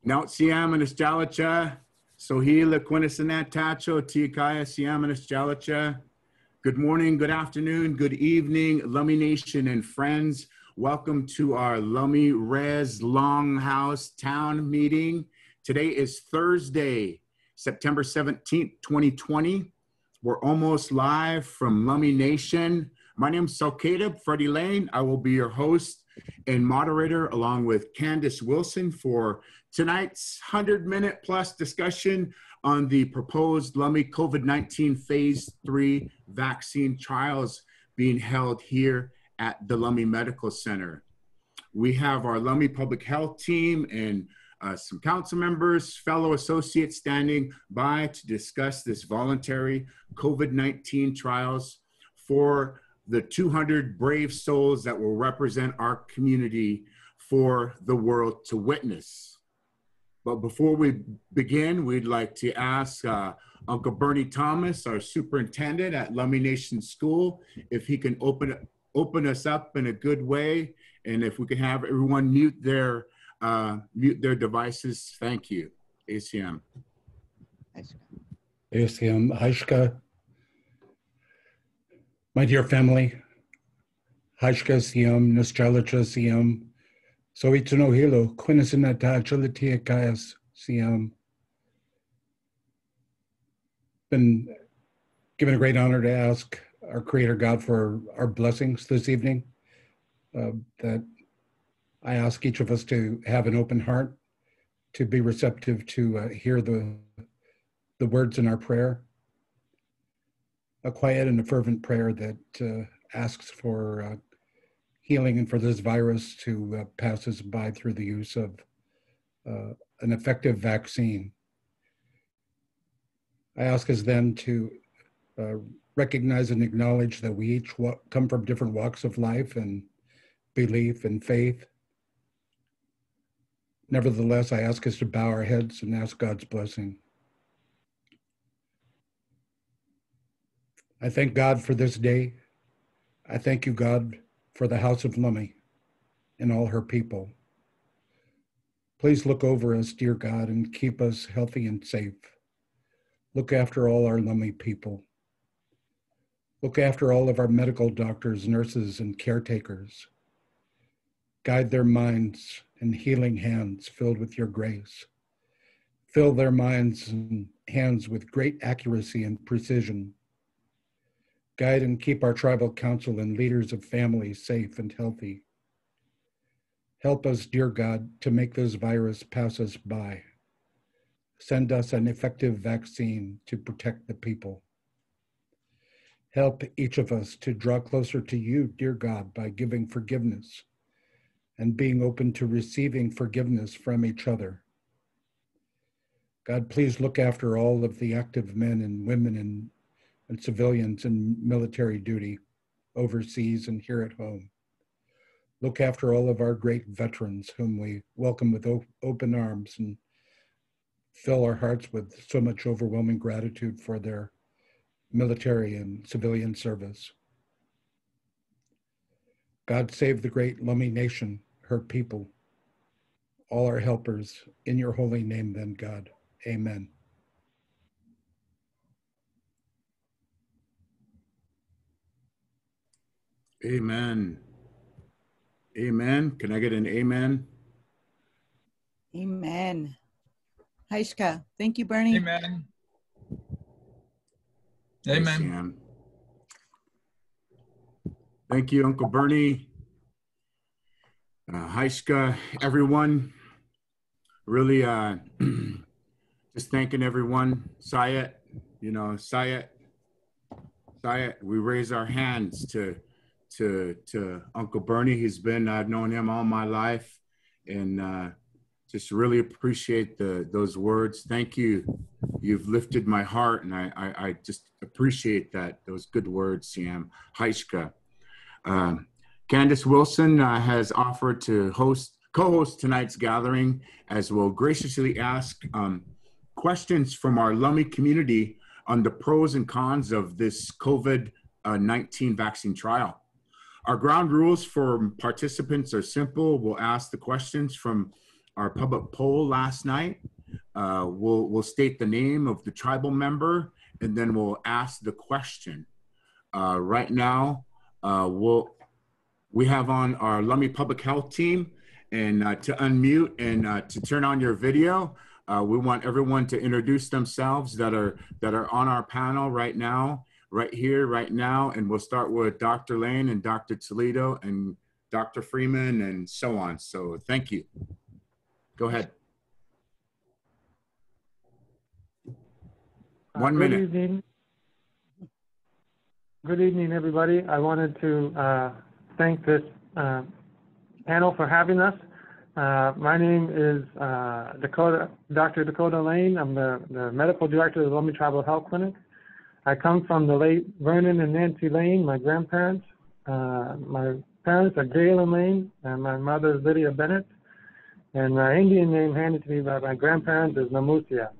Naut Siam Sohila Quinisanatacho Tiakaya Siam Good morning, good afternoon, good evening, Lummi Nation and friends. Welcome to our Lummi Res Longhouse Town meeting. Today is Thursday, September 17th, 2020. We're almost live from Lummi Nation. My name is Freddie Lane. I will be your host and moderator along with Candice Wilson for tonight's 100-minute plus discussion on the proposed Lummi COVID-19 Phase 3 vaccine trials being held here at the Lummi Medical Center. We have our Lummi Public Health team and some council members, fellow associates standing by to discuss this voluntary COVID-19 trials for the 200 brave souls that will represent our community for the world to witness. But before we begin, we'd like to ask Uncle Bernie Thomas, our superintendent at Lummi Nation School, if he can open us up in a good way, and if we can have everyone mute their devices. Thank you. ACM. ACM, Haishka. My dear family, Haishka Siam, Nostalgia Siam, Soitano Hilo, Quinisanata Chilatiakayas Siam. Been given a great honor to ask our Creator God for our blessings this evening. That I ask each of us to have an open heart, to be receptive to hear the words in our prayer. A quiet and a fervent prayer that asks for healing and for this virus to pass us by through the use of an effective vaccine. I ask us then to recognize and acknowledge that we each come from different walks of life and belief and faith. Nevertheless, I ask us to bow our heads and ask God's blessing. I thank God for this day. I thank you, God, for the house of Lummi and all her people. Please look over us, dear God, and keep us healthy and safe. Look after all our Lummi people. Look after all of our medical doctors, nurses, and caretakers. Guide their minds and healing hands filled with your grace. Fill their minds and hands with great accuracy and precision. Guide and keep our tribal council and leaders of families safe and healthy. Help us, dear God, to make this virus pass us by. Send us an effective vaccine to protect the people. Help each of us to draw closer to you, dear God, by giving forgiveness and being open to receiving forgiveness from each other. God, please look after all of the active men and women and civilians in military duty overseas and here at home. Look after all of our great veterans whom we welcome with open arms and fill our hearts with so much overwhelming gratitude for their military and civilian service. God save the great Lummi Nation, her people, all our helpers, in your holy name then, God. Amen. Amen. Amen. Can I get an amen? Amen. Haishka. Thank you, Bernie. Amen. Amen. Sam. Thank you, Uncle Bernie. Haishka, everyone. Really just thanking everyone. Sayat, Sayat, we raise our hands to Uncle Bernie. I've known him all my life, and just really appreciate those words. Thank you. You've lifted my heart, and I just appreciate those good words, Siam. Haishka. Candice Wilson has offered to co-host tonight's gathering, as we'll graciously ask questions from our Lummi community on the pros and cons of this COVID-19 vaccine trial. Our ground rules for participants are simple. We'll ask the questions from our public poll last night. We'll state the name of the tribal member, and then we'll ask the question. Right now, we have on our Lummi Public Health team, and to unmute and to turn on your video. We want everyone to introduce themselves that are on our panel right now, right here, right now, and we'll start with Dr. Lane and Dr. Toledo and Dr. Freeman and so on. So thank you. Go ahead. 1 minute. Good evening, everybody. I wanted to thank this panel for having us. My name is Dr. Dakota Lane. I'm the medical director of the Lummi Tribal Health Clinic. I come from the late Vernon and Nancy Lane, my grandparents. My parents are Galen Lane, and my mother is Lydia Bennett. And my Indian name handed to me by my grandparents is Namusia.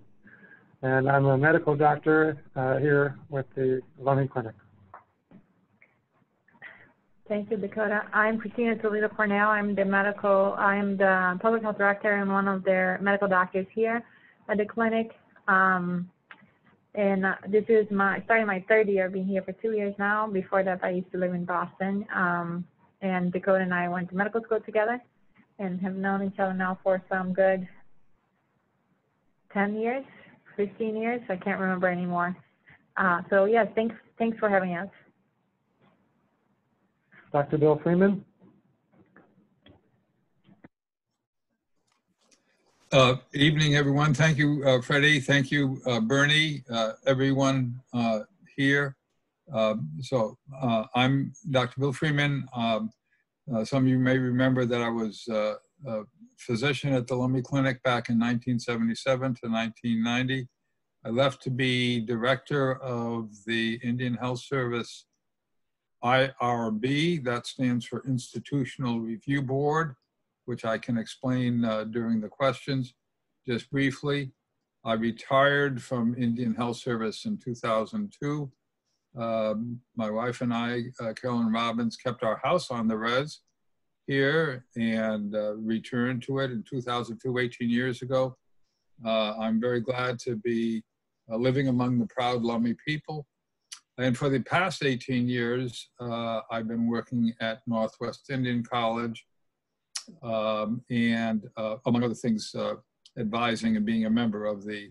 And I'm a medical doctor here with the Lummi Clinic. Thank you, Dakota. I'm Christina Toledo Cornell. I'm the public health director and one of their medical doctors here at the clinic. And this is starting my third year, being here for 2 years now. Before that, I used to live in Boston. And Dakota and I went to medical school together and have known each other now for some good 10 years, 15 years. I can't remember anymore. So yes, thanks for having us. Dr. Bill Freeman. Evening, everyone. Thank you, Freddie. Thank you, Bernie, everyone here. I'm Dr. Bill Freeman. Some of you may remember that I was a physician at the Lummi Clinic back in 1977 to 1990. I left to be director of the Indian Health Service IRB, that stands for Institutional Review Board, which I can explain during the questions. Just briefly, I retired from Indian Health Service in 2002. My wife and I, Carolyn Robbins, kept our house on the res here and returned to it in 2002, 18 years ago. I'm very glad to be living among the proud Lummi people. And for the past 18 years, I've been working at Northwest Indian College and among other things, advising and being a member of the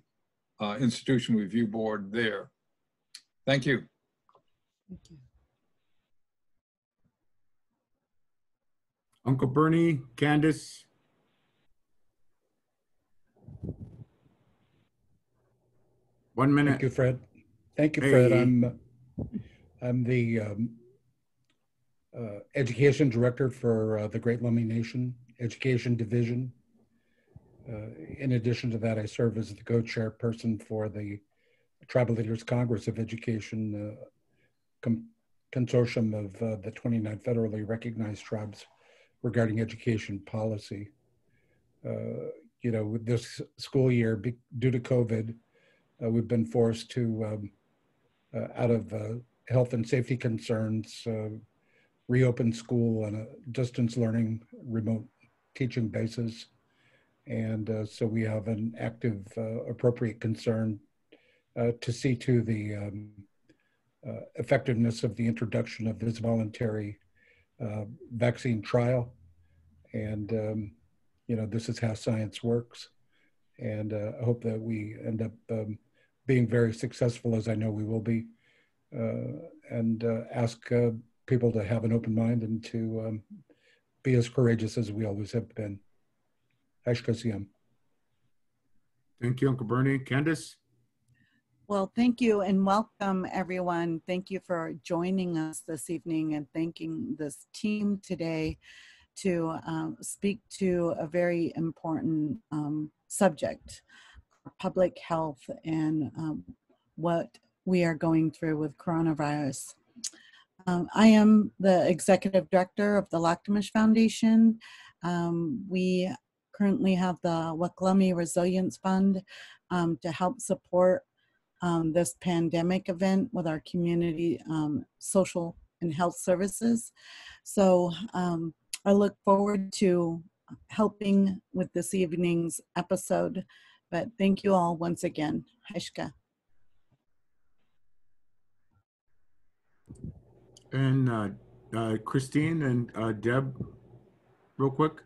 Institutional Review Board there. Thank you. Thank you. Uncle Bernie, Candice. One minute. Thank you, Fred. Thank you, Fred. Hey. I'm the education director for the Great Lummi Nation Education Division. In addition to that, I serve as the co-chairperson for the Tribal Leaders Congress of Education consortium of the 29 federally recognized tribes regarding education policy. With this school year, due to COVID, we've been forced to, out of health and safety concerns, reopen school on a distance learning, remote teaching basis. And so we have an active, appropriate concern to see to the effectiveness of the introduction of this voluntary vaccine trial. And, this is how science works. And I hope that we end up being very successful, as I know we will be, and ask people to have an open mind and to be as courageous as we always have been. AztraZenica. Thank you, Uncle Bernie. Candice? Well, thank you and welcome, everyone. Thank you for joining us this evening and thanking this team today to speak to a very important subject, public health and what we are going through with coronavirus. I am the executive director of the Lakhtamish Foundation. We currently have the Waklummi Resilience Fund to help support this pandemic event with our community social and health services. So I look forward to helping with this evening's episode. But thank you all once again. Hashka. And Christine and Deb, real quick.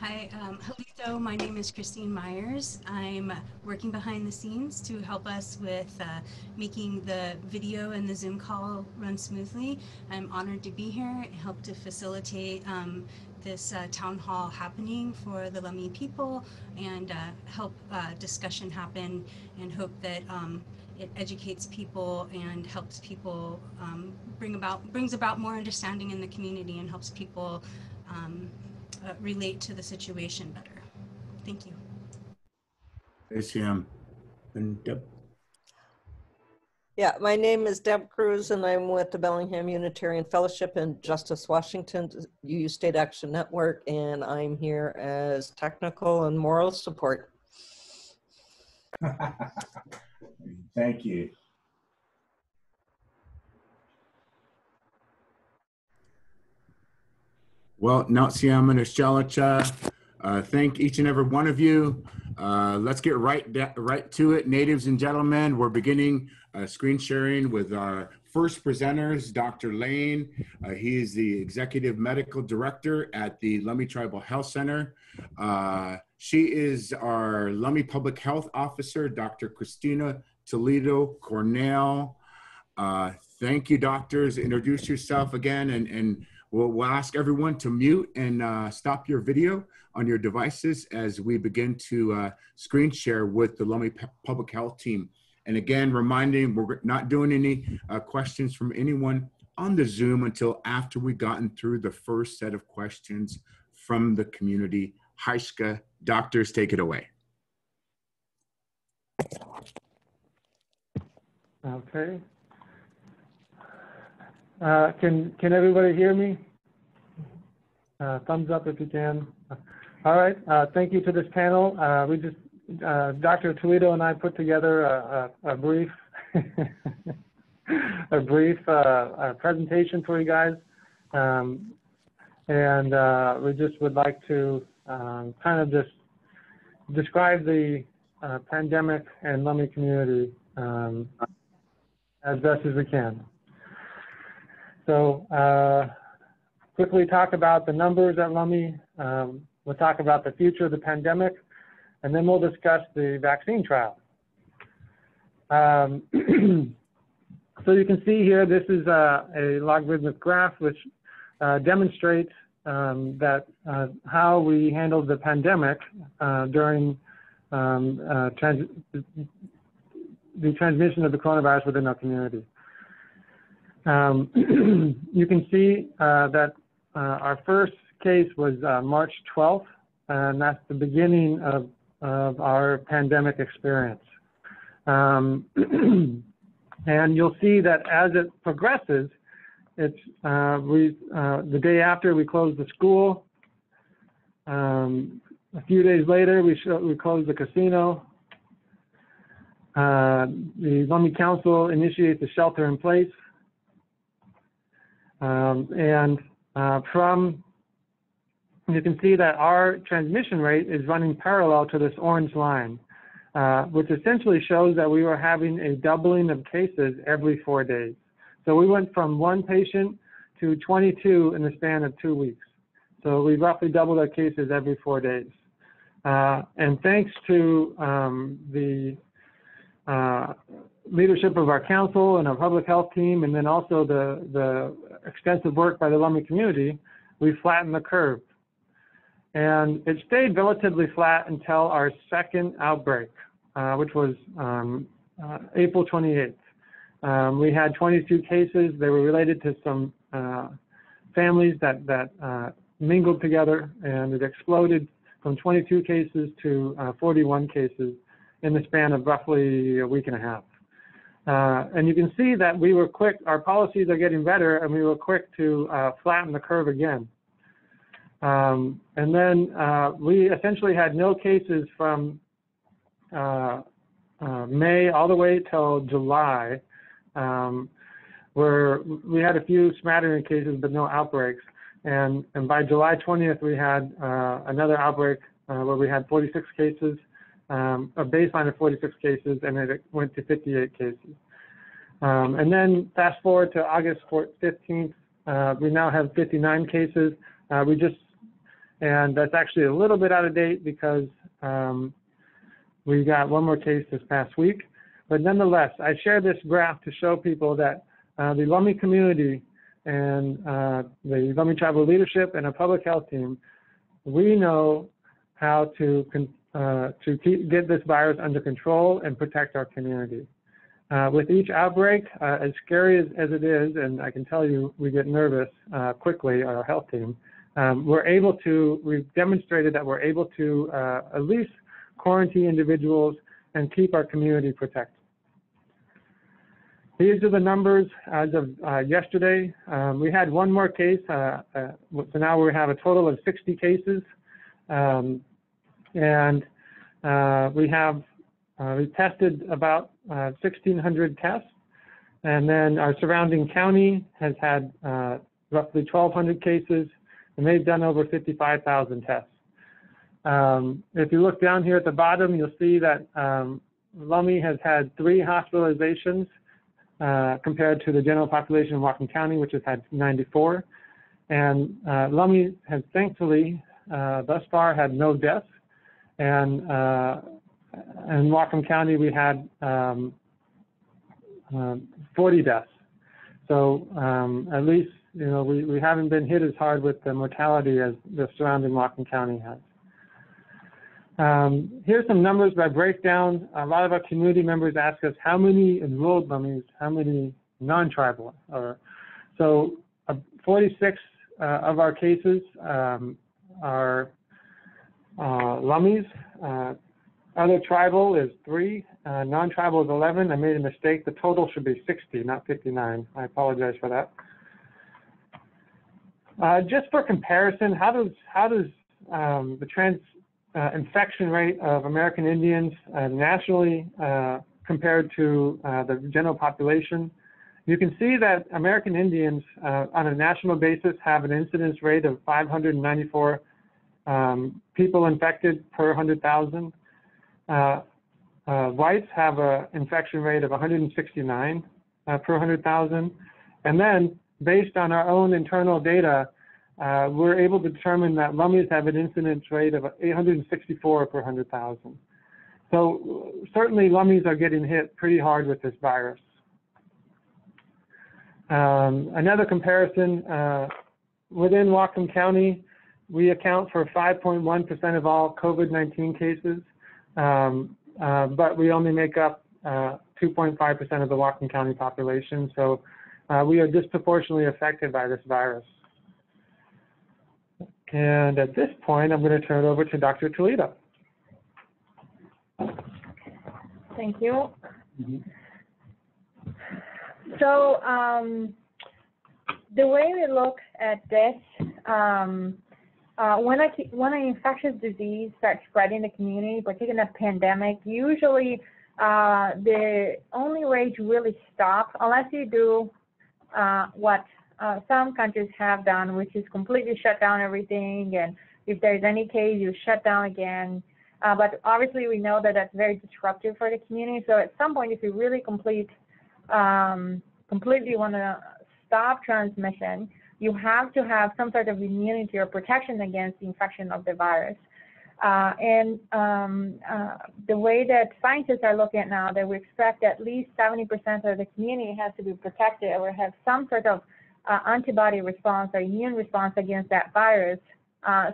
Hi, Halito. My name is Christine Myers. I'm working behind the scenes to help us with making the video and the Zoom call run smoothly. I'm honored to be here and help to facilitate this town hall happening for the Lummi people and help discussion happen, and hope that it educates people and helps people brings about more understanding in the community and helps people relate to the situation better. Thank you. ACM and Deb. Yeah, my name is Deb Cruz, and I'm with the Bellingham Unitarian Fellowship in Justice, Washington, UU State Action Network, and I'm here as technical and moral support. Thank you. Well, Natsiam and Ishchalacha, thank each and every one of you. Let's get right to it, ladies and gentlemen. We're beginning screen sharing with our first presenters, Dr. Lane. He is the Executive Medical Director at the Lummi Tribal Health Center. She is our Lummi Public Health Officer, Dr. Christina Toledo Cornell. Thank you, doctors. Introduce yourself again, and we'll ask everyone to mute and stop your video on your devices as we begin to screen share with the Lummi Public Health team. And again, reminding we're not doing any questions from anyone on the Zoom until after we've gotten through the first set of questions from the community. Haishka, doctors, take it away. Okay. Can everybody hear me? Thumbs up if you can. All right. Thank you to this panel. Dr. Toledo and I put together a brief presentation for you guys, and we just would like to kind of just describe the pandemic and Lummi community as best as we can. So quickly talk about the numbers at Lummi. We'll talk about the future of the pandemic, and then we'll discuss the vaccine trial. So you can see here, this is a logarithmic graph which demonstrates that how we handled the pandemic during the transmission of the coronavirus within our community. You can see that our first case was March 12th, and that's the beginning of our pandemic experience. And you'll see that as it progresses, it's the day after we closed the school. A few days later, we closed the casino. The Lummi Council initiates a shelter in place. You can see that our transmission rate is running parallel to this orange line, which essentially shows that we were having a doubling of cases every 4 days. So we went from 1 patient to 22 in the span of 2 weeks. So we roughly doubled our cases every 4 days. And thanks to the leadership of our council and our public health team, and then also the extensive work by the Lummi community, we flattened the curve. And it stayed relatively flat until our second outbreak, which was April 28th. We had 22 cases. They were related to some families that mingled together, and it exploded from 22 cases to 41 cases in the span of roughly a week and a half. And you can see that we were quick. Our policies are getting better, and we were quick to flatten the curve again. And then we essentially had no cases from May all the way till July. we had a few smattering cases, but no outbreaks. And by July 20th, we had another outbreak where we had 46 cases, a baseline of 46 cases, and it went to 58 cases. And then fast forward to August 15th, we now have 59 cases. And that's actually a little bit out of date because we got one more case this past week. But nonetheless, I share this graph to show people that the Lummi community and the Lummi tribal leadership and a public health team, we know how to get this virus under control and protect our community. With each outbreak, as scary as it is, and I can tell you we get nervous quickly, our health team, we've demonstrated that we're able to at least quarantine individuals and keep our community protected. These are the numbers as of yesterday. We had one more case, so now we have a total of 60 cases. We tested about 1,600 tests, and then our surrounding county has had roughly 1,200 cases, and they've done over 55,000 tests. If you look down here at the bottom, you'll see that Lummi has had 3 hospitalizations compared to the general population in Whatcom County, which has had 94. And Lummi has thankfully thus far had no deaths. And in Whatcom County, we had 40 deaths. So at least, you know, we haven't been hit as hard with the mortality as the surrounding Whatcom County has. Here's some numbers by breakdown. A lot of our community members ask us how many enrolled Lummis, how many non-tribal. So 46 of our cases are Lummis. Other tribal is 3, non-tribal is 11. I made a mistake. The total should be 60, not 59. I apologize for that. Just for comparison, how does the infection rate of American Indians nationally compared to the general population? You can see that American Indians on a national basis have an incidence rate of 594 people infected per 100,000. Whites have an infection rate of 169 per 100,000. And then, based on our own internal data, we're able to determine that Lummis have an incidence rate of 864 per 100,000. So certainly Lummis are getting hit pretty hard with this virus. Another comparison, within Whatcom County, we account for 5.1% of all COVID-19 cases, but we only make up 2.5% of the Whatcom County population. So we are disproportionately affected by this virus. And at this point, I'm going to turn it over to Dr. Toledo. Thank you. So the way we look at this, when an infectious disease starts spreading in the community, particularly in a pandemic, usually the only way to really stop, unless you do what some countries have done, which is completely shut down everything, and if there's any case, you shut down again. But obviously, we know that that's very disruptive for the community. So at some point, if you really completely want to stop transmission, you have to have some sort of immunity or protection against the infection of the virus. The way that scientists are looking at now, that we expect at least 70% of the community has to be protected or have some sort of antibody response or immune response against that virus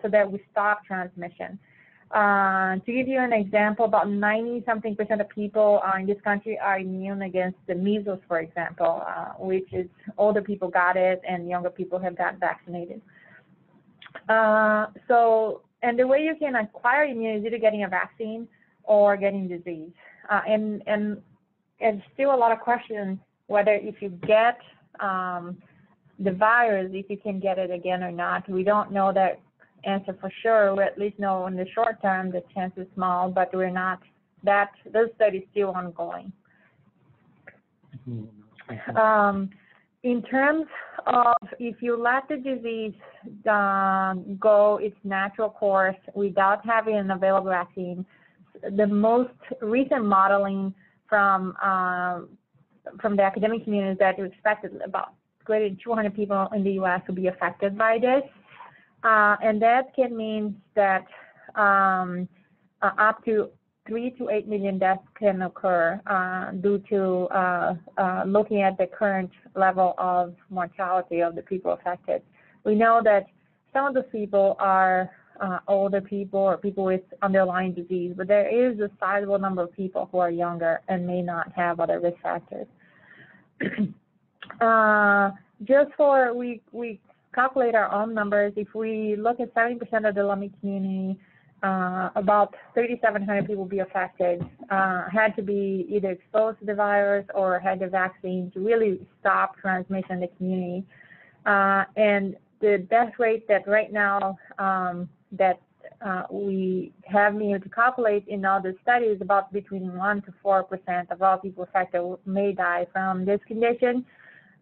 so that we stop transmission. To give you an example, about 90-something% of people in this country are immune against the measles, for example, which is older people got it and younger people have got vaccinated. And the way you can acquire immunity is either getting a vaccine or getting disease. And it's still a lot of questions whether if you get the virus, if you can get it again or not. We don't know that answer for sure. We at least know in the short term the chance is small, but we're not that, those studies still ongoing. In terms of if you let the disease go its natural course without having an available vaccine, the most recent modeling from the academic community is that we expected about greater than 200 people in the U.S. to be affected by this. And that can mean that up to 3 to 8 million deaths can occur due to looking at the current level of mortality of the people affected. We know that some of those people are older people or people with underlying disease, but there is a sizable number of people who are younger and may not have other risk factors. Just for, we calculate our own numbers. If we look at 70% of the Lummi community, about 3,700 people will be affected, had to be either exposed to the virus or had the vaccine to really stop transmission in the community. And the death rate that right now that we have been able to calculate in all the studies is about between 1 to 4% of all people affected may die from this condition.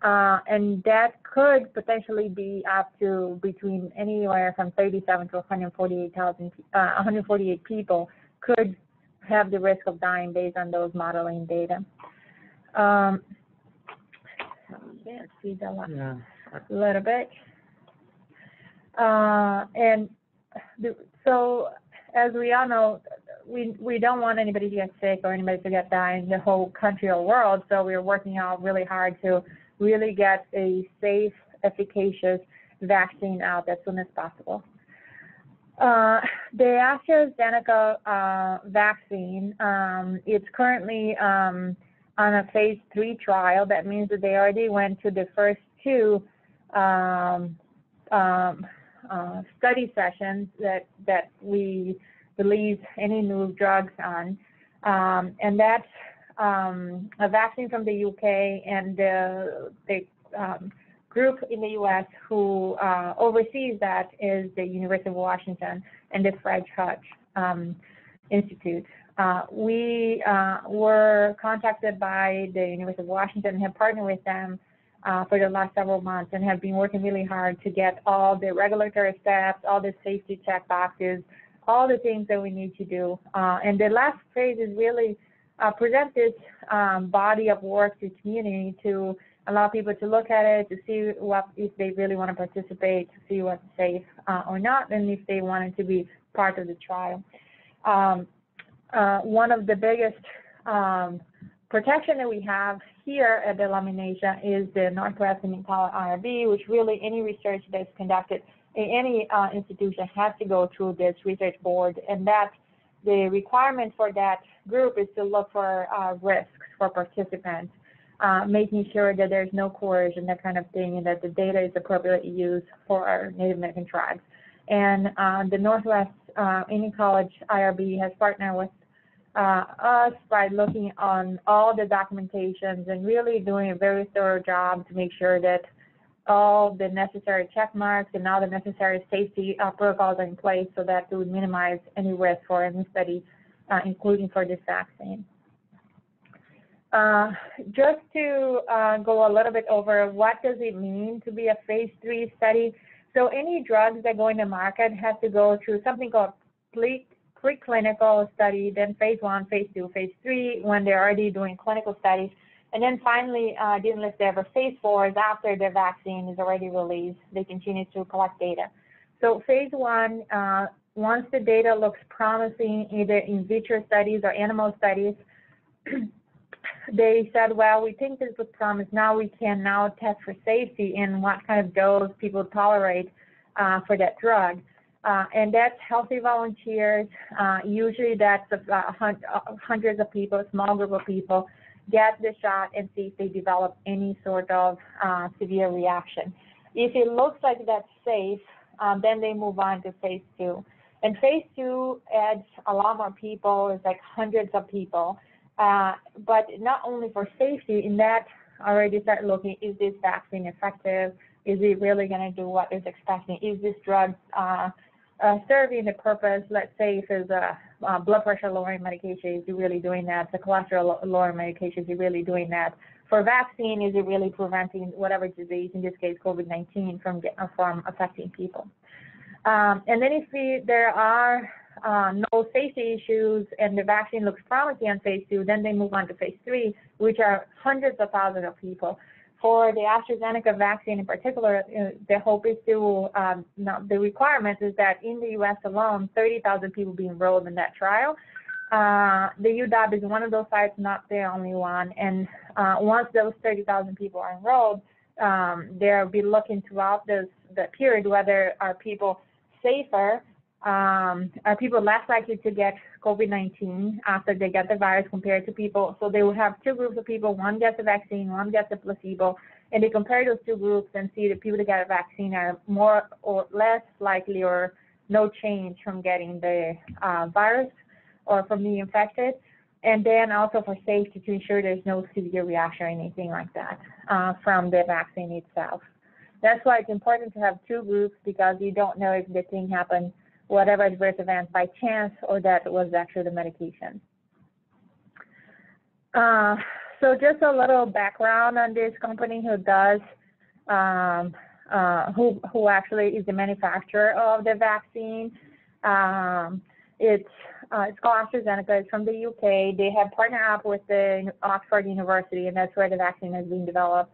And that could potentially be up to between anywhere from 37 to 148 people could have the risk of dying based on those modeling data. Let's see the last little bit. So as we all know, we don't want anybody to get sick or anybody to get die in the whole country or world. So we're working out really hard to really get a safe, efficacious vaccine out as soon as possible. The AstraZeneca vaccine, it's currently on a phase 3 trial. That means that they already went to the first 2 study sessions that we release any new drugs on. And that's a vaccine from the UK, and the group in the US who oversees that is the University of Washington and the Fred Hutch Institute. We were contacted by the University of Washington and have partnered with them for the last several months and have been working really hard to get all the regulatory steps, all the safety check boxes, all the things that we need to do. And the last phase is really present this body of work to community to allow people to look at it, to see what, if they really want to participate, to see what's safe or not, and if they wanted to be part of the trial. One of the biggest protection that we have here at the Lummi Nation is the Northwest Inequality IRB, which really any research that's conducted in any institution has to go through this research board, and that the requirement for that group is to look for risks for participants, making sure that there's no coercion, that kind of thing, and that the data is appropriately used for our Native American tribes. And the Northwest Inequality IRB has partnered with us by looking on all the documentations and really doing a very thorough job to make sure that all the necessary check marks and all the necessary safety protocols are in place so that it would minimize any risk for any study, including for this vaccine. Just to go a little bit over what does it mean to be a phase 3 study. So any drugs that go in the market have to go through something called preclinical study, then phase 1, phase 2, phase 3, when they're already doing clinical studies. And then finally, unless they have a phase 4 is after the vaccine is already released, they continue to collect data. So phase 1, once the data looks promising, either in vitro studies or animal studies, they said, well, we think this looks promising. Now we can now test for safety and what kind of dose people tolerate for that drug. And that's healthy volunteers. Usually that's hundreds of people, a small group of people, get the shot and see if they develop any sort of severe reaction. If it looks like that's safe, then they move on to phase 2. And phase 2 adds a lot more people. It's like hundreds of people. But not only for safety, in that already start looking, is this vaccine effective? Is it really going to do what it's expecting? Is this drug serving the purpose? Let's say if it's a blood pressure lowering medication, is it really doing that? The cholesterol lowering medication, is it really doing that? for vaccine, is it really preventing whatever disease, in this case COVID-19, from affecting people? And then if there are no safety issues and the vaccine looks promising on phase 2, then they move on to phase 3, which are hundreds of thousands of people. For the AstraZeneca vaccine in particular, the hope is to, the requirement is that in the US alone, 30,000 people be enrolled in that trial. The UW is one of those sites, not the only one. And once those 30,000 people are enrolled, they'll be looking throughout the period whether are people safer, are people less likely to get COVID-19 after they get the virus compared to people. So they will have two groups of people, one gets the vaccine, one gets the placebo, and they compare those two groups and see the people that get a vaccine are more or less likely or no change from getting the virus or from being infected. And then also for safety to ensure there's no severe reaction or anything like that from the vaccine itself. That's why it's important to have two groups, because you don't know if the thing happened, whatever adverse event, by chance or that was actually the medication. So just a little background on this company who does, who actually is the manufacturer of the vaccine. It's called AstraZeneca. It's from the UK. They have partnered up with the Oxford University, and that's where the vaccine has been developed.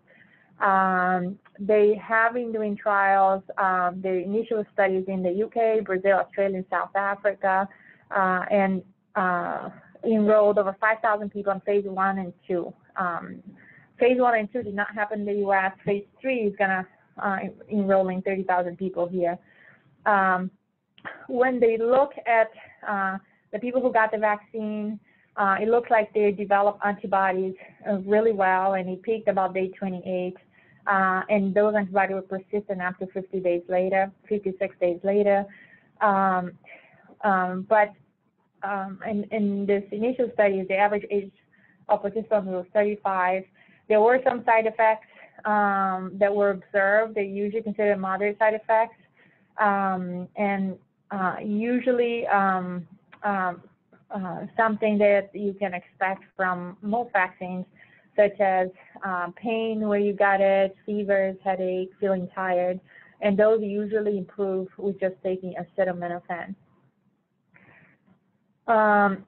They have been doing trials, the initial studies in the UK, Brazil, Australia, and South Africa, and enrolled over 5,000 people in phase 1 and 2. Phase 1 and 2 did not happen in the US. Phase 3 is going to enrolling 30,000 people here. When they look at the people who got the vaccine, it looks like they developed antibodies really well, and it peaked about day 28. And those antibodies were persistent up to 56 days later. But in this initial study, the average age of participants was 35. There were some side effects that were observed. They're usually considered moderate side effects, and usually something that you can expect from most vaccines, such as pain where you got it, fevers, headache, feeling tired, and those usually improve with just taking acetaminophen. I'm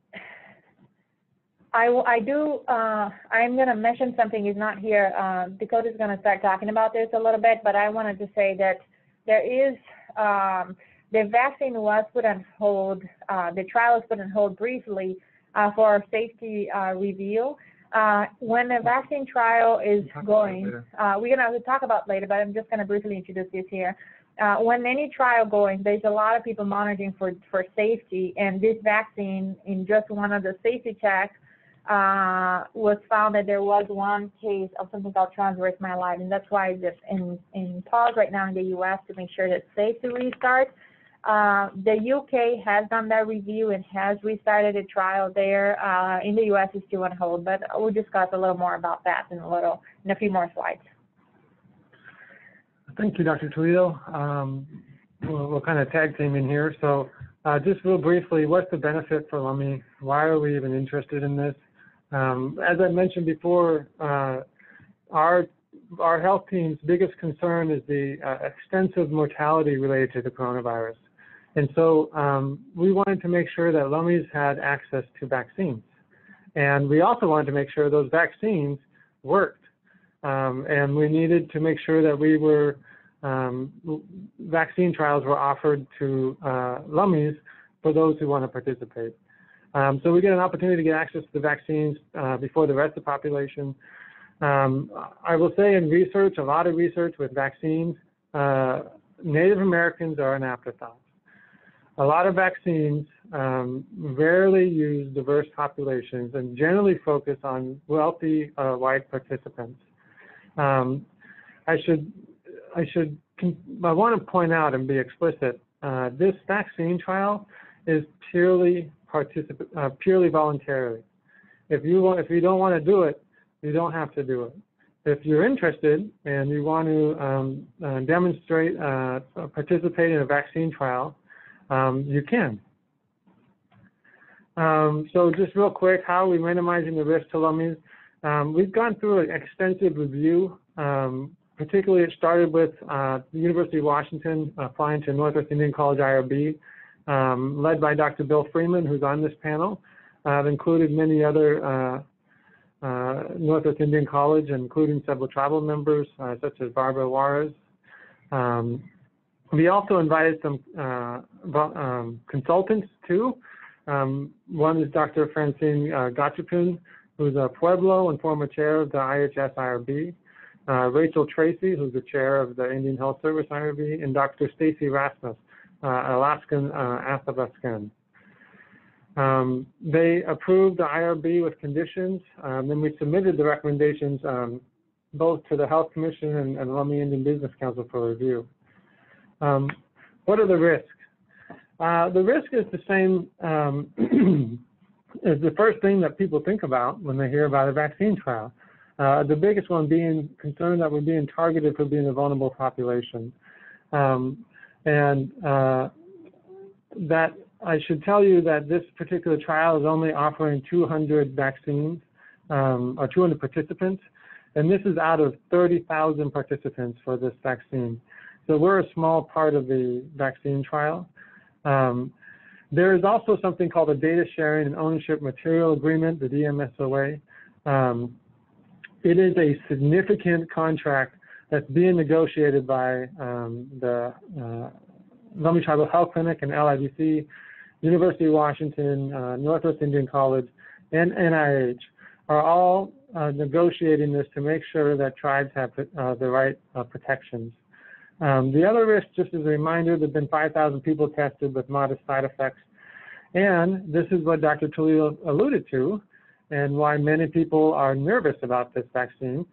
going to mention something is not here. Dakota's going to start talking about this a little bit, but I wanted to say that there is, the vaccine was put on hold, the trial was put on hold briefly for safety review. When a vaccine trial is going, we're going to talk about later, but I'm just going to briefly introduce this here. When any trial going, there's a lot of people monitoring for safety, and this vaccine, in just one of the safety checks, was found that there was one case of something called transverse myelitis, and that's why it's in pause right now in the U.S. to make sure that it's safe to restart. The UK has done that review and has restarted a trial there. In the US, it's still on hold, but we'll discuss a little more about that in a few more slides. Thank you, Dr. Toledo. We'll kind of tag team in here. So just real briefly, what's the benefit for Lummi? Why are we even interested in this? As I mentioned before, our health team's biggest concern is the extensive mortality related to the coronavirus. And so we wanted to make sure that Lummi's had access to vaccines. And we also wanted to make sure those vaccines worked. And we needed to make sure that we were, vaccine trials were offered to Lummi's for those who want to participate. So we get an opportunity to get access to the vaccines before the rest of the population. I will say in research, a lot of research with vaccines, Native Americans are an afterthought. A lot of vaccines rarely use diverse populations and generally focus on wealthy white participants. I want to point out and be explicit, this vaccine trial is purely voluntary. If you don't want to do it, you don't have to do it. If you're interested and you want to demonstrate, participate in a vaccine trial, you can. So just real quick, how are we minimizing the risk to Lummi's? We've gone through an extensive review. Particularly, it started with the University of Washington applying to Northwest Indian College IRB, led by Dr. Bill Freeman, who's on this panel. It included many other Northwest Indian College, including several tribal members, such as Barbara Juarez. We also invited some consultants too. One is Dr. Francine Gachapin, who's a Pueblo and former chair of the IHS IRB. Rachel Tracy, who's the chair of the Indian Health Service IRB, and Dr. Stacy Rasmus, Alaskan Athabaskan. They approved the IRB with conditions. Then we submitted the recommendations both to the Health Commission and Lummi Indian Business Council for review. What are the risks? The risk is the same as the first thing that people think about when they hear about a vaccine trial. The biggest one being concerned that we're being targeted for being a vulnerable population. That I should tell you that this particular trial is only offering 200 vaccines, or 200 participants, and this is out of 30,000 participants for this vaccine. So we're a small part of the vaccine trial. There is also something called a Data Sharing and Ownership Material Agreement, the DMSOA. It is a significant contract that's being negotiated by the Lummi Tribal Health Clinic and LIBC, University of Washington, Northwest Indian College, and NIH are all negotiating this to make sure that tribes have the right protections. The other risk, just as a reminder, there have been 5,000 people tested with modest side effects. And this is what Dr. Toledo alluded to, and why many people are nervous about this vaccine.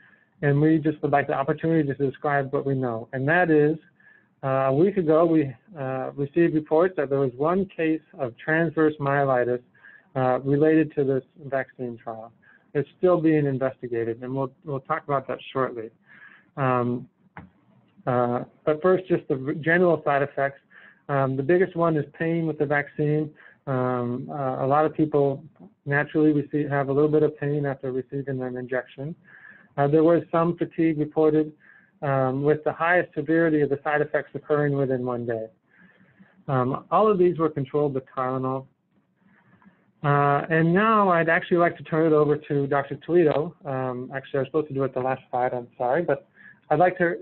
And we just would like the opportunity to describe what we know. And that is, a week ago, we received reports that there was one case of transverse myelitis related to this vaccine trial. It's still being investigated, and we'll talk about that shortly. But first, just the general side effects. The biggest one is pain with the vaccine. A lot of people naturally have a little bit of pain after receiving an injection. There was some fatigue reported, with the highest severity of the side effects occurring within 1 day. All of these were controlled with Tylenol. And now I'd actually like to turn it over to Dr. Toledo. Actually, I was supposed to do it the last slide, I'm sorry, but I'd like to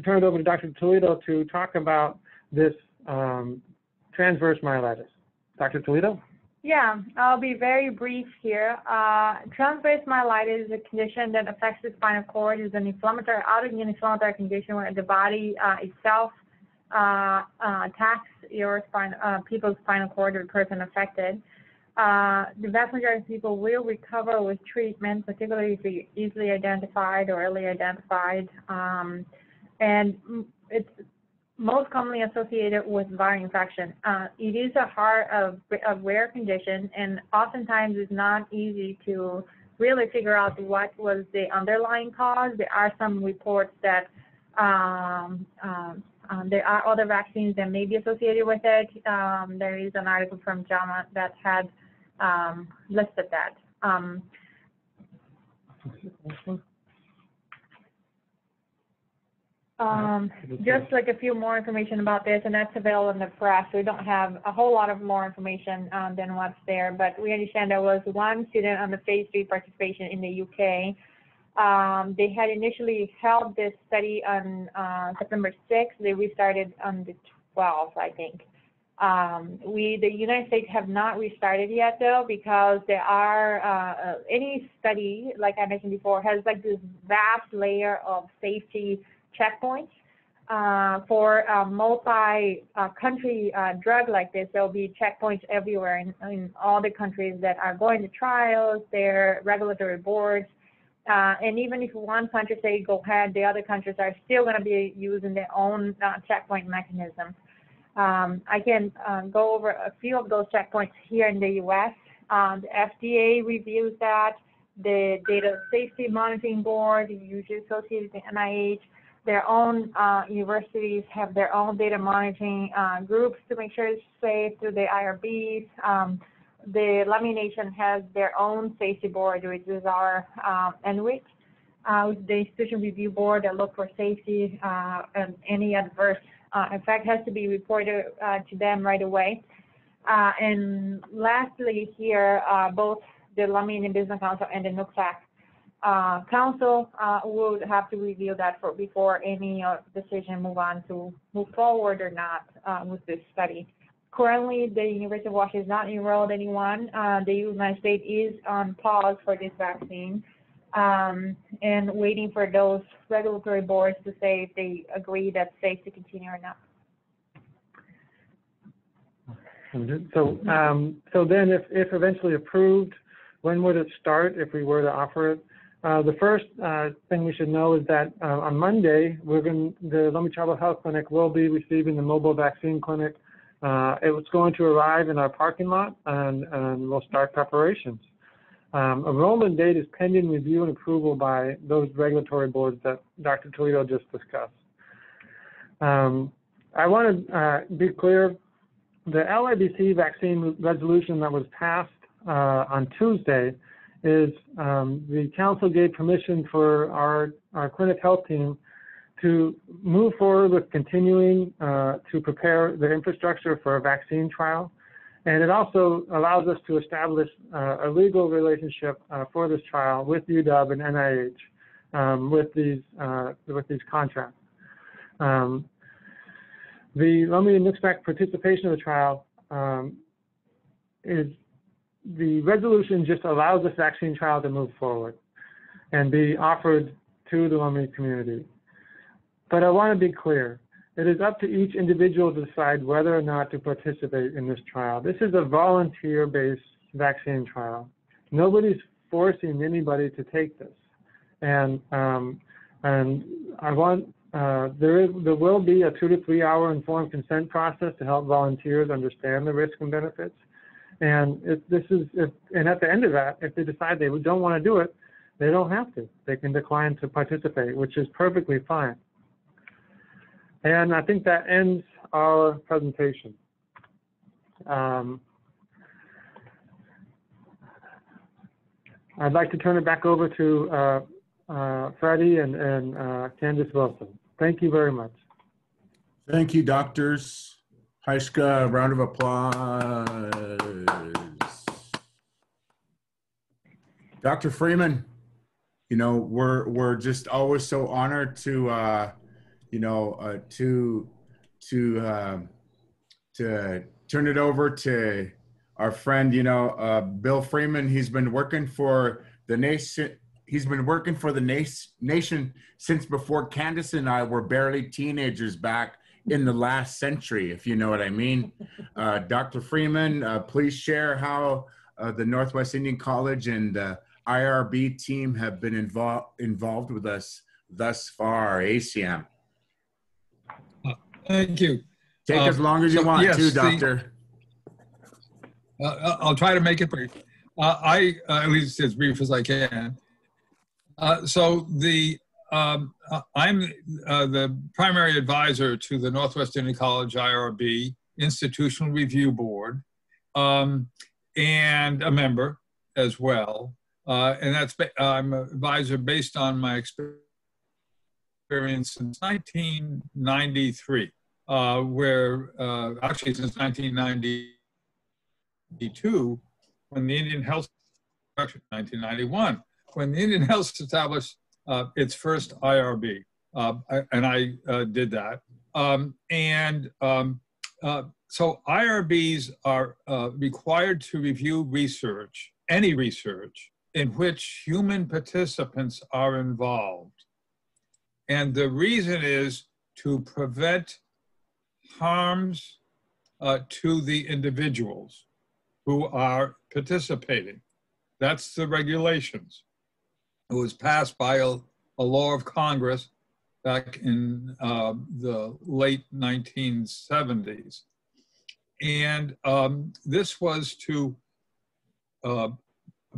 turn it over to Dr. Toledo to talk about this transverse myelitis. Dr. Toledo? Yeah, I'll be very brief here. Transverse myelitis is a condition that affects the spinal cord. It's an inflammatory, autoimmune inflammatory condition where the body itself attacks your people's spinal cord or the person affected. The vast majority of people will recover with treatment, particularly if you're easily identified or early identified. And it's most commonly associated with viral infection. It is a rare condition, and oftentimes it's not easy to really figure out what was the underlying cause. There are some reports that there are other vaccines that may be associated with it. There is an article from JAMA that had listed that. Just like a few more information about this, and that's available in the press. We don't have a whole lot of more information than what's there, but we understand there was one student on the phase 3 participation in the UK. They had initially held this study on September 6th. They restarted on the 12th, I think. The United States have not restarted yet, though, because there are any study, like I mentioned before, has like this vast layer of safety checkpoints. For a multi-country drug like this, there will be checkpoints everywhere in all the countries that are going to trials, their regulatory boards. And even if one country say go ahead, the other countries are still going to be using their own checkpoint mechanisms. I can go over a few of those checkpoints here in the U.S. The FDA reviews that. The Data Safety Monitoring Board, usually associated with the NIH, their own universities have their own data monitoring groups to make sure it's safe through the IRBs. the Lummi Nation has their own safety board, which is our NWIC, the institution review board that look for safety and any adverse effect has to be reported to them right away. And lastly here, both the Lummi and Business Council and the Nooksack Council would have to review that before any decision move forward or not with this study. Currently, the University of Washington is not enrolled anyone. The United States is on pause for this vaccine and waiting for those regulatory boards to say if they agree that's safe to continue or not. So, so then if eventually approved, when would it start if we were to offer it? The first thing we should know is that on Monday, the Lummi Public Health Clinic will be receiving the mobile vaccine clinic. It was going to arrive in our parking lot, and we'll start preparations. Enrollment date is pending review and approval by those regulatory boards that Dr. Toledo just discussed. I want to be clear, the LIBC vaccine resolution that was passed on Tuesday is the council gave permission for our clinic health team to move forward with continuing to prepare the infrastructure for a vaccine trial. And it also allows us to establish a legal relationship for this trial with UW and NIH with these contracts. The Lummi and Nooksack participation of the trial is the resolution just allows this vaccine trial to move forward and be offered to the Lummi community. But I want to be clear, it is up to each individual to decide whether or not to participate in this trial. This is a volunteer-based vaccine trial. Nobody's forcing anybody to take this. And I want, there will be a 2 to 3 hour informed consent process to help volunteers understand the risks and benefits. And at the end of that, if they decide they don't want to do it, they don't have to. They can decline to participate, which is perfectly fine. And I think that ends our presentation. I'd like to turn it back over to Freddie and Candice Wilson. Thank you very much. Thank you, doctors. Heiska, round of applause. Dr. Freeman, you know, we're just always so honored to turn it over to our friend, Bill Freeman. He's been working for the nation. He's been working for the nation since before Candice and I were barely teenagers back in the last century, if you know what I mean. Dr. Freeman, please share how the Northwest Indian College and the IRB team have been involved with us thus far, ACM. Thank you. Take as long as you want, yes, too, Doctor. I'll try to make it brief. At least as brief as I can. I'm the primary advisor to the Northwest Indian College IRB Institutional Review Board, and a member as well. And I'm an advisor based on my experience since 1993, actually since 1992, when the Indian Health, 1991, when the Indian Health established its first IRB, and I did that. So IRBs are required to review research, any research, in which human participants are involved. And the reason is to prevent harms to the individuals who are participating. That's the regulations. It was passed by a law of Congress back in the late 1970s. And this was to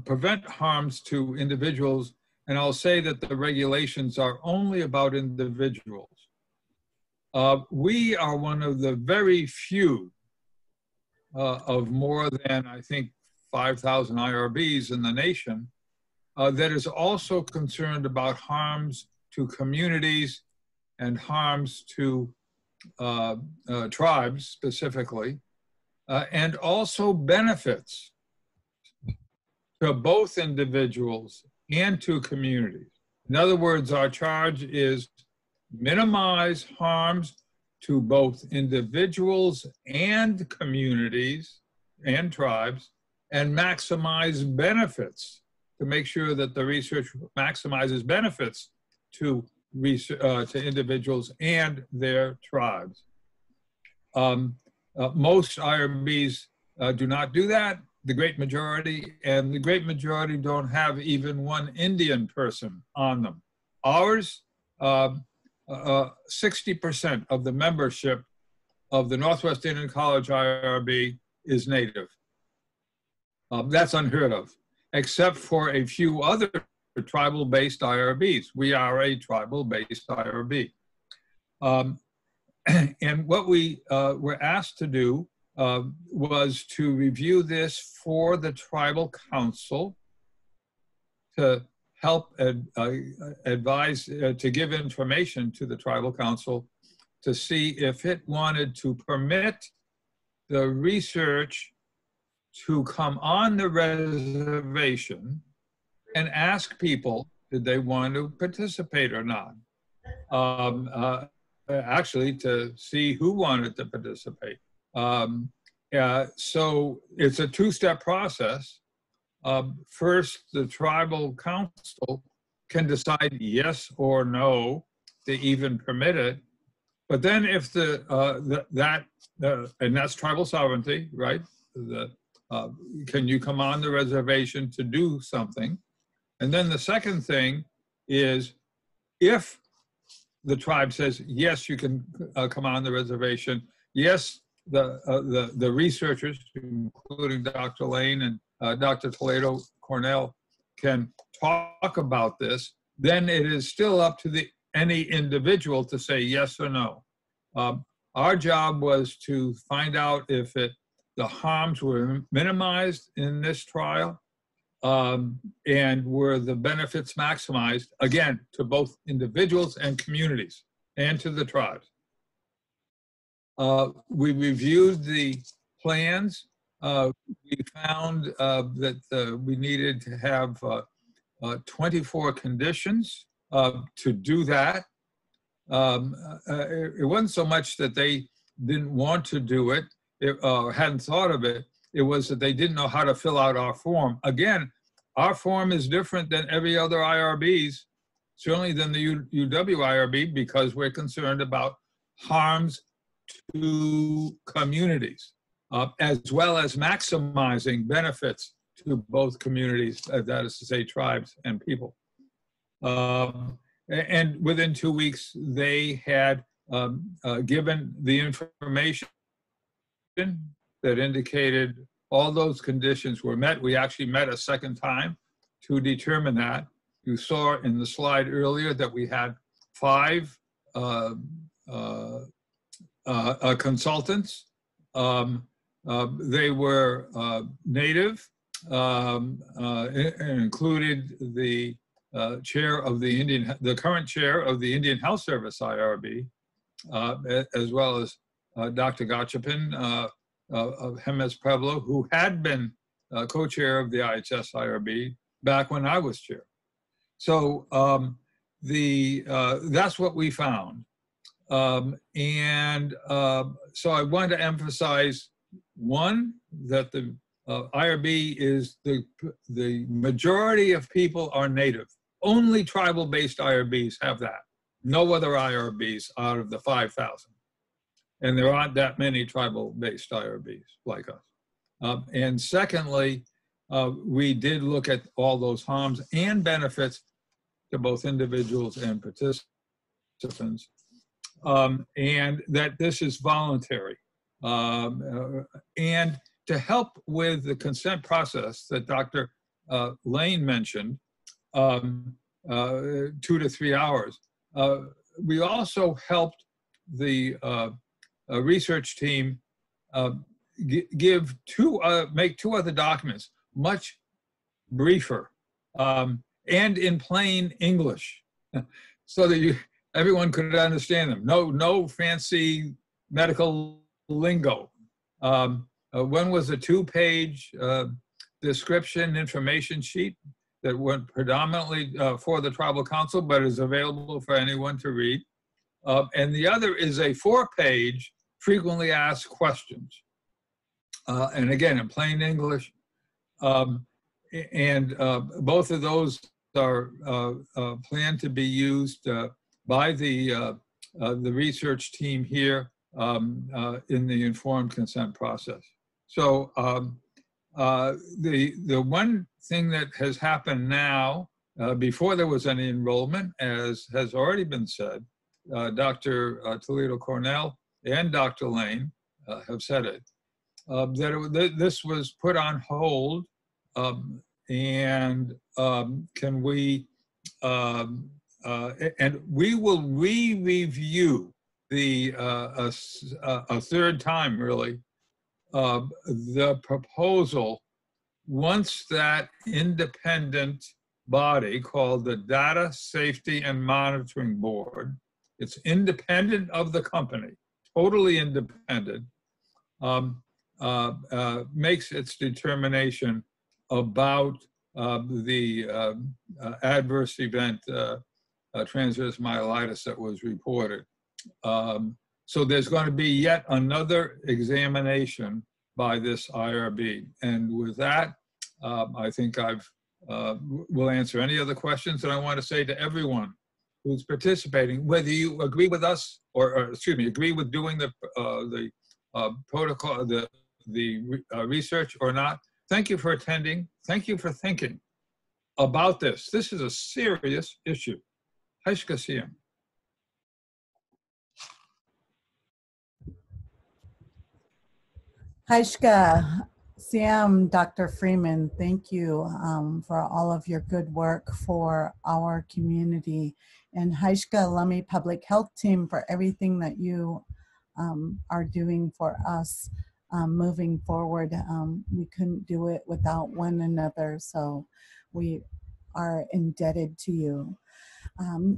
prevent harms to individuals. And I'll say that the regulations are only about individuals. We are one of the very few of more than, I think, 5,000 IRBs in the nation, that is also concerned about harms to communities and harms to tribes specifically, and also benefits to both individuals and to communities. In other words, our charge is minimize harms to both individuals and communities and tribes, and maximize benefits to make sure that the research maximizes benefits to individuals and their tribes. Most IRBs do not do that, the great majority, and the great majority don't have even one Indian person on them. Ours, 60% of the membership of the Northwest Indian College IRB is Native. That's unheard of, except for a few other tribal-based IRBs. We are a tribal-based IRB. And what we were asked to do was to review this for the tribal council to help advise, to give information to the tribal council to see if it wanted to permit the research to come on the reservation and ask people, did they want to participate or not? Actually, to see who wanted to participate. So it's a two-step process. First, the tribal council can decide yes or no to even permit it. But then if and that's tribal sovereignty, right? Can you come on the reservation to do something? And then the second thing is, if the tribe says, yes, you can come on the reservation, yes, the researchers, including Dr. Lane and Dr. Toledo Cornell, can talk about this, then it is still up to any individual to say yes or no. Our job was to find out if the harms were minimized in this trial, and were the benefits maximized, again, to both individuals and communities, and to the tribes. We reviewed the plans. We found that we needed to have 24 conditions to do that. It wasn't so much that they didn't want to do it, or hadn't thought of it. It was that they didn't know how to fill out our form. Again, our form is different than every other IRB's, certainly than the UW IRB, because we're concerned about harms to communities, as well as maximizing benefits to both communities, that is to say, tribes and people. And within 2 weeks, they had given the information that indicated all those conditions were met. We actually met a second time to determine that. You saw in the slide earlier that we had 5 consultants. They were Native, and included the chair of the current chair of the Indian Health Service IRB, as well as Dr. Gachapin of Hemes Pueblo, who had been co-chair of the IHS IRB back when I was chair. So that's what we found. So I wanted to emphasize, one, that the IRB is the majority of people are Native. Only tribal-based IRBs have that. No other IRBs out of the 5,000. And there aren't that many tribal-based IRBs like us. And secondly, we did look at all those harms and benefits to both individuals and participants, and that this is voluntary. And to help with the consent process that Dr. Lane mentioned, 2 to 3 hours, we also helped the research team make 2 other documents. much briefer and in plain English so that everyone could understand them. No fancy medical lingo. One was a 2-page description information sheet that went predominantly for the tribal council, but is available for anyone to read. And the other is a 4-page frequently asked questions. And again, in plain English. And both of those are planned to be used by the research team here in the informed consent process. So the one thing that has happened now, before there was any enrollment, as has already been said, Dr. Toledo Cornell and Dr. Lane have said it, this was put on hold, and can we, and we will re-review a third time, really, the proposal once that independent body called the Data Safety and Monitoring Board, it's independent of the company, totally independent, makes its determination about the adverse event, transverse myelitis that was reported. So there's going to be yet another examination by this IRB. And with that, I think will answer any other questions. And I want to say to everyone who's participating, whether you agree with us or excuse me, agree with doing the protocol, the research or not, thank you for attending. Thank you for thinking about this. This is a serious issue. Haishka Siyam. Haishka Siyam, Dr. Freeman, thank you for all of your good work for our community. And Haishka, Lummi Public Health Team, for everything that you are doing for us moving forward. We couldn't do it without one another, so we are indebted to you.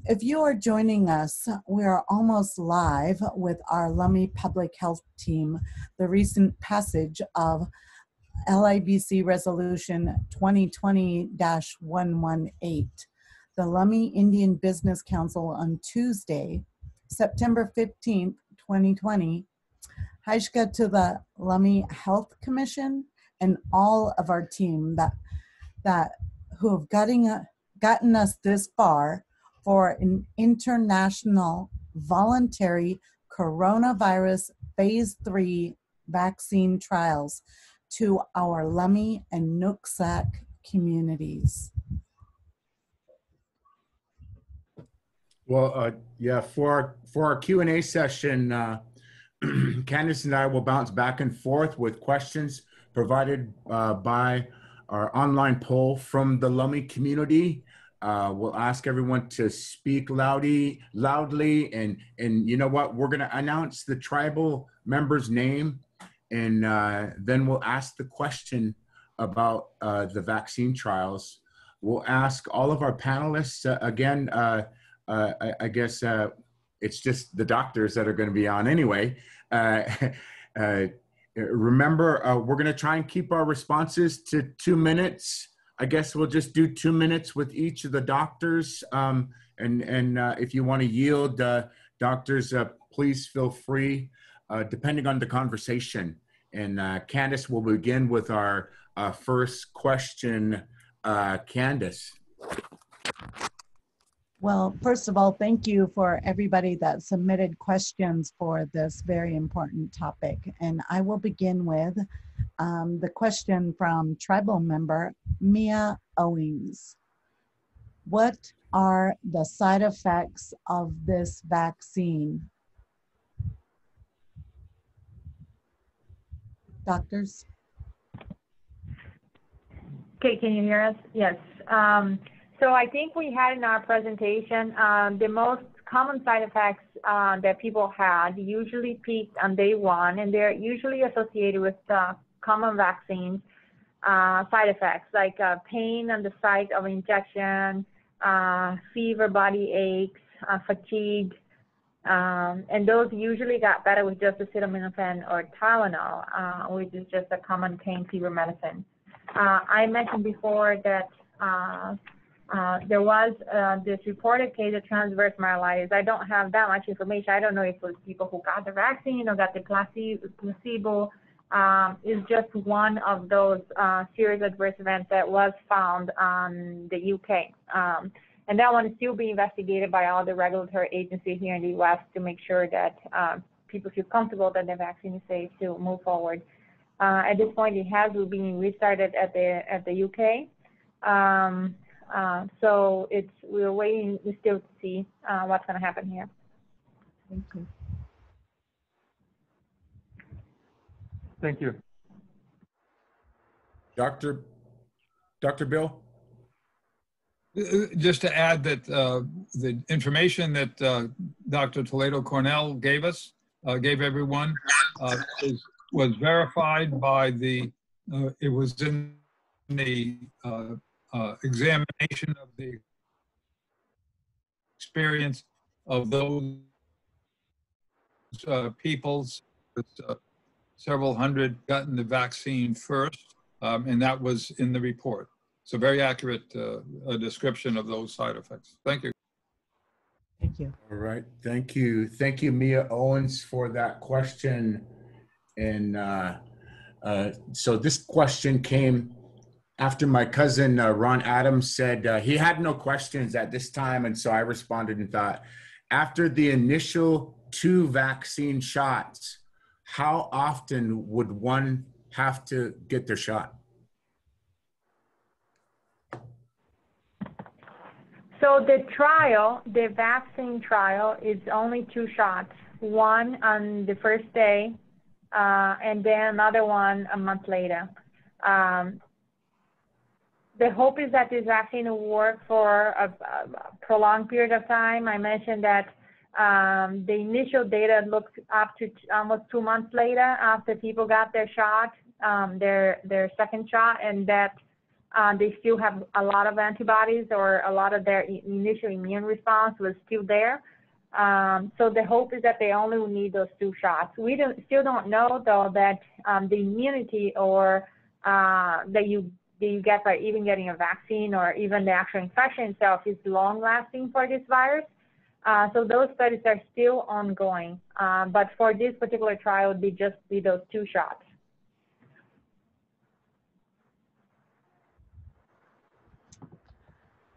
If you are joining us, we are almost live with our Lummi Public Health Team. The recent passage of LIBC Resolution 2020-118, the Lummi Indian Business Council on Tuesday, September 15th, 2020, Haishka to the Lummi Health Commission and all of our team who have gotten us this far for an international voluntary coronavirus phase 3 vaccine trials to our Lummi and Nooksack communities. Well, yeah, for our Q&A session, Candice and I will bounce back and forth with questions provided by our online poll from the Lummi community. We'll ask everyone to speak loudly, and you know what? We're going to announce the tribal member's name, and then we'll ask the question about the vaccine trials. We'll ask all of our panelists again. I guess it's just the doctors that are going to be on anyway. Remember, we're going to try and keep our responses to 2 minutes. I guess we'll just do 2 minutes with each of the doctors. And if you want to yield, doctors, please feel free, depending on the conversation. And Candice will begin with our first question. Candice. Well, first of all, thank you for everybody that submitted questions for this very important topic. And I will begin with the question from tribal member Mia Owings. What are the side effects of this vaccine? Doctors? Okay, can you hear us? Yes. So I think we had in our presentation, the most common side effects that people had usually peaked on day 1, and they're usually associated with common vaccines. side effects like pain on the site of injection, fever, body aches, fatigue, and those usually got better with just acetaminophen or Tylenol, which is just a common pain fever medicine. I mentioned before that there was this reported case of transverse myelitis. I don't have that much information. I don't know if it was people who got the vaccine or got the placebo. Is just one of those serious adverse events that was found on the UK. And that one is still being investigated by all the regulatory agencies here in the US to make sure that people feel comfortable that the vaccine is safe to move forward. At this point, it has been restarted at the UK. So we're waiting still to see what's going to happen here. Thank you. Thank you. Dr. Bill? Just to add that the information that Dr. Toledo Cornell gave us, gave everyone, was verified by the, it was in the examination of the experience of those peoples, several hundred gotten the vaccine first, and that was in the report. So very accurate description of those side effects. Thank you. Thank you. All right, thank you. Thank you, Mia Owens, for that question. And so this question came after my cousin, Ron Adams, said he had no questions at this time. And so I responded and thought, after the initial 2 vaccine shots, how often would one have to get their shot? So the trial, the vaccine trial, is only 2 shots, one on the first day and then another one a month later. The hope is that this vaccine will work for a prolonged period of time. I mentioned that the initial data looked up to almost 2 months later after people got their shot, their second shot, and that they still have a lot of antibodies, or a lot of their initial immune response was still there. So the hope is that they only will need those 2 shots. We still don't know, though, that the immunity or that you get by even getting a vaccine, or even the actual infection itself, is long-lasting for this virus. So those studies are still ongoing. But for this particular trial, it would just be those 2 shots.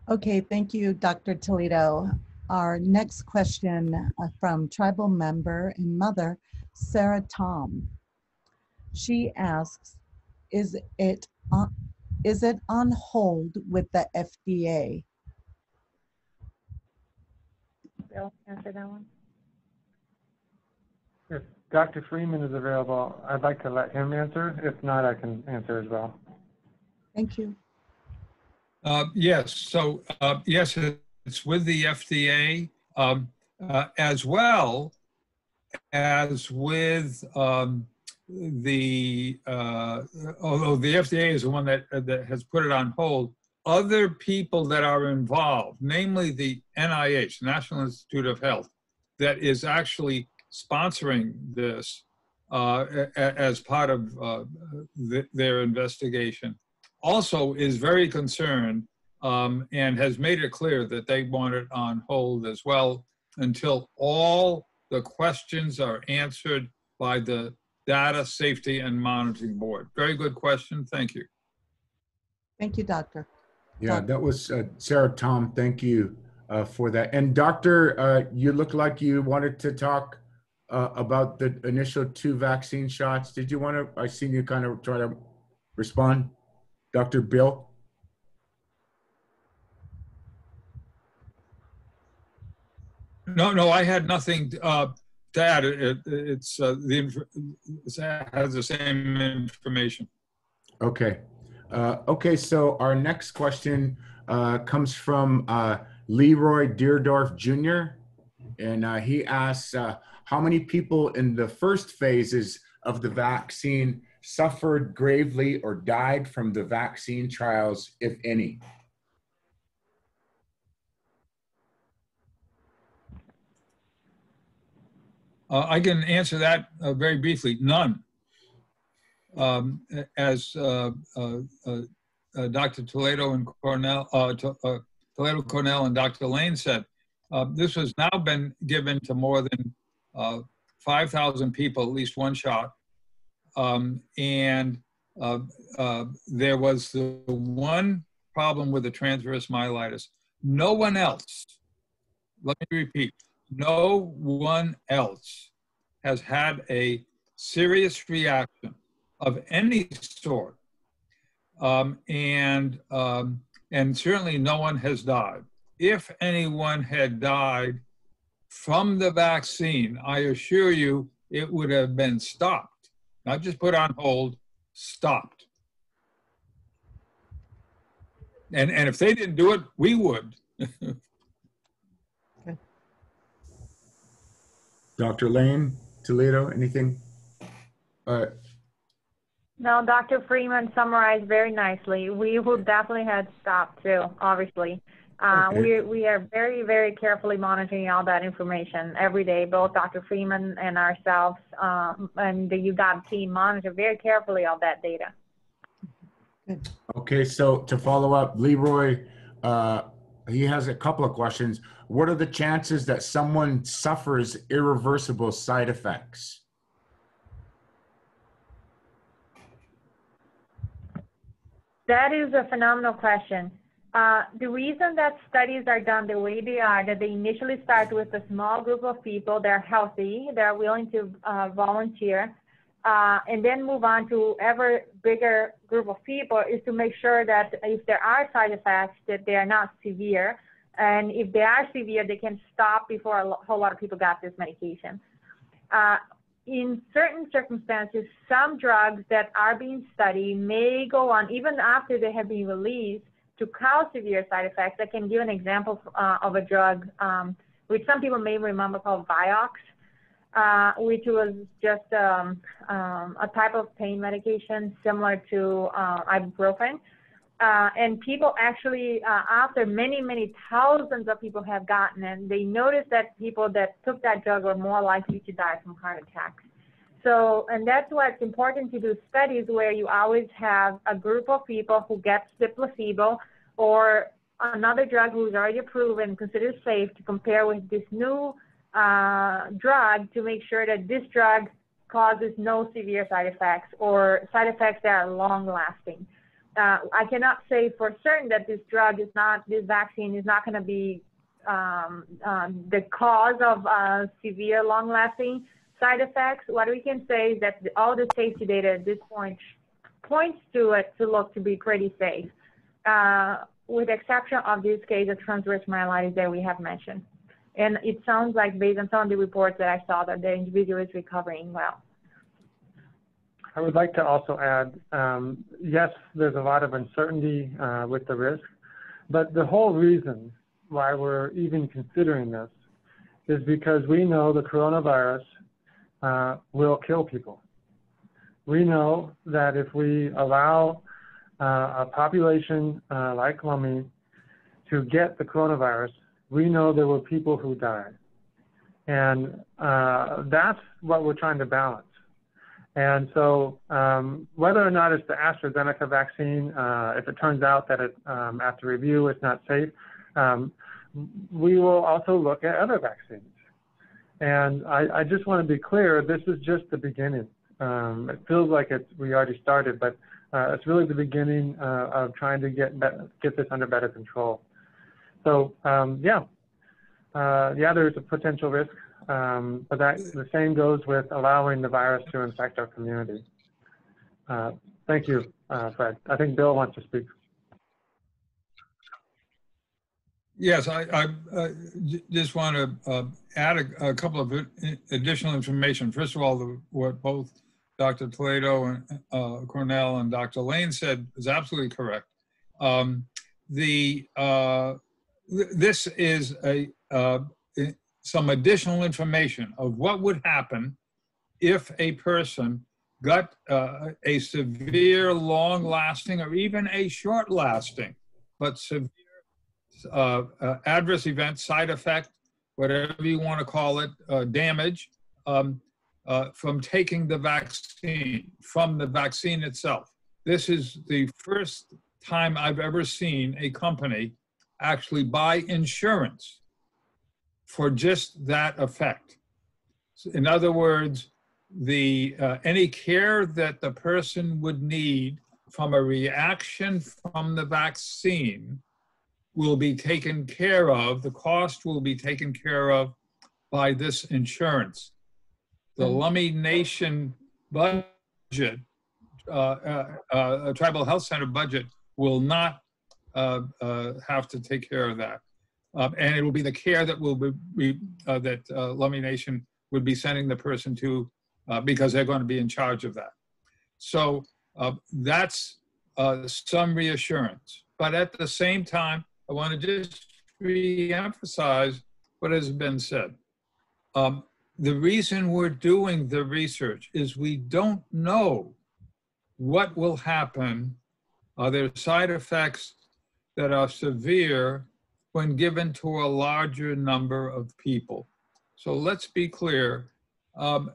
Okay, thank you, Dr. Toledo. Our next question from tribal member and mother, Sarah Tom. She asks, is it on hold with the FDA? Bill, answer that one. If Dr. Freeman is available, I'd like to let him answer. If not, I can answer as well. Thank you. Yes, so yes, it's with the FDA, as well as with although the FDA is the one that has put it on hold, other people that are involved, namely the NIH, National Institute of Health, that is actually sponsoring this as part of their investigation, also is very concerned and has made it clear that they want it on hold as well until all the questions are answered by the Data Safety and Monitoring Board. Very good question. Thank you. Thank you, Doctor. Yeah, that was Sarah Tom. Thank you for that. And Doctor, you look like you wanted to talk about the initial 2 vaccine shots. Did you want to, I seen you kind of try to respond? Dr. Bill? No, I had nothing to add. It has the same information. Okay. Okay, so our next question comes from Leroy Deerdorf Jr. And he asks, how many people in the first phases of the vaccine suffered gravely or died from the vaccine trials, if any? I can answer that very briefly. None. As Dr. Toledo and Cornell, Toledo, Cornell, and Dr. Lane said, this has now been given to more than 5,000 people, at least one shot. And there was the one problem with the transverse myelitis. No one else, let me repeat, no one else has had a serious reaction of any sort. And certainly no one has died. If anyone had died from the vaccine, I assure you it would have been stopped, not just put on hold, stopped. And if they didn't do it, we would. Dr. Lane, Toledo, anything? No, Dr. Freeman summarized very nicely. We would definitely have stopped too, obviously. Okay. We are very, very carefully monitoring all that information every day. Both Dr. Freeman and ourselves and the UW team monitor very carefully all that data. Okay, so to follow up, Leroy, he has a couple of questions. What are the chances that someone suffers irreversible side effects? That is a phenomenal question. The reason that studies are done the way they are, that they initially start with a small group of people that are healthy, that are willing to volunteer, and then move on to ever bigger group of people, is to make sure that if there are side effects, that they are not severe. And if they are severe, they can stop before a whole lot of people got this medication. In certain circumstances, some drugs that are being studied may go on, even after they have been released, to cause severe side effects. I can give an example of a drug, which some people may remember, called Vioxx, which was just a type of pain medication similar to ibuprofen. And people actually, after many, many thousands of people have gotten it, they noticed that people that took that drug were more likely to die from heart attacks. So, and that's why it's important to do studies where you always have a group of people who gets the placebo or another drug who's already approved and considered safe to compare with this new drug to make sure that this drug causes no severe side effects or side effects that are long-lasting. I cannot say for certain that this drug is not, this vaccine is not going to be the cause of severe long-lasting side effects. What we can say is that all the safety data at this point points to it to look to be pretty safe, with the exception of this case of transverse myelitis that we have mentioned. And it sounds like, based on some of the reports that I saw, that the individual is recovering well. I would like to also add, yes, there's a lot of uncertainty with the risk, but the whole reason why we're even considering this is because we know the coronavirus will kill people. We know that if we allow a population like Lummi to get the coronavirus, we know there were people who died. And that's what we're trying to balance. And so whether or not it's the AstraZeneca vaccine, if it turns out that it, after review it's not safe, we will also look at other vaccines. And I just want to be clear, this is just the beginning. It feels like we already started, but it's really the beginning of trying to get this under better control. So yeah, there's a potential risk. But the same goes with allowing the virus to infect our community. Thank you, Fred. I think Bill wants to speak. Yes, I just want to add a couple of additional information. First of all, what both Dr. Toledo and Cornell and Dr. Lane said is absolutely correct. This is some additional information of what would happen if a person got a severe, long-lasting, or even a short-lasting, but severe adverse event, side effect, whatever you want to call it, damage from taking the vaccine, from the vaccine itself. This is the first time I've ever seen a company actually buy insurance for just that effect. In other words, any care that the person would need from a reaction from the vaccine will be taken care of, the cost will be taken care of by this insurance. The Lummi Nation budget, Tribal Health Center budget, will not have to take care of that. And it will be the care that will be that Lummi Nation would be sending the person to because they're going to be in charge of that. So that's some reassurance. But at the same time, I want to just re-emphasize what has been said. The reason we're doing the research is we don't know what will happen. There are side effects that are severe when given to a larger number of people. So let's be clear.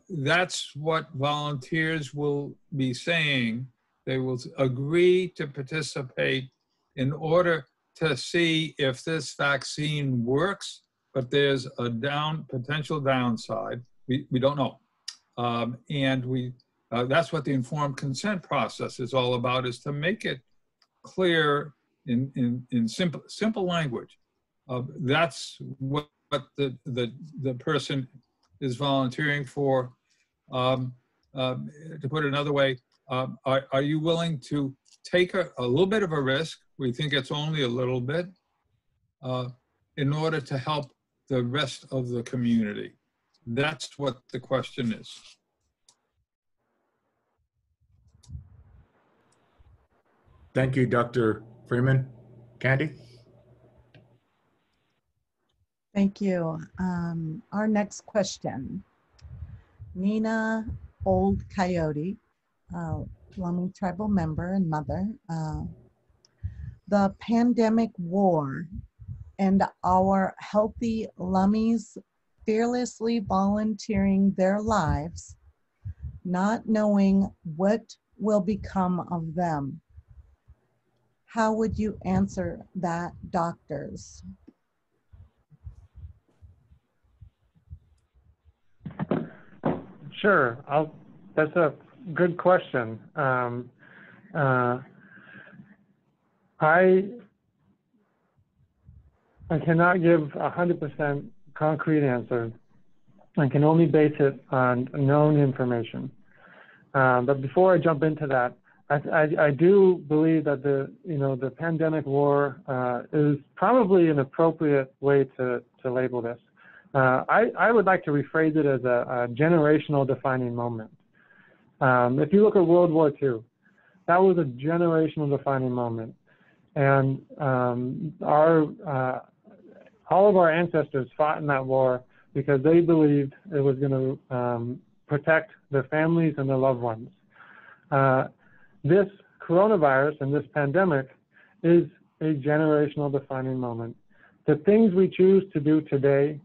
That's what volunteers will be saying. They will agree to participate in order to see if this vaccine works, but there's a potential downside. We don't know. And that's what the informed consent process is all about, is to make it clear in simple language. That's what the person is volunteering for. To put it another way, are you willing to take a little bit of a risk? We think it's only a little bit, in order to help the rest of the community. That's what the question is. Thank you, Dr. Freeman. Candy? Thank you. Our next question. Nina Old Coyote, Lummi tribal member and mother. The pandemic war and our healthy Lummies fearlessly volunteering their lives, not knowing what will become of them. How would you answer that, doctors? Sure, that's a good question. I cannot give 100% concrete answer. I can only base it on known information. But before I jump into that, I do believe that the pandemic war is probably an appropriate way to label this. I would like to rephrase it as a generational defining moment. If you look at World War II, that was a generational defining moment. And all of our ancestors fought in that war because they believed it was going to protect their families and their loved ones. This coronavirus and this pandemic is a generational defining moment. The things we choose to do today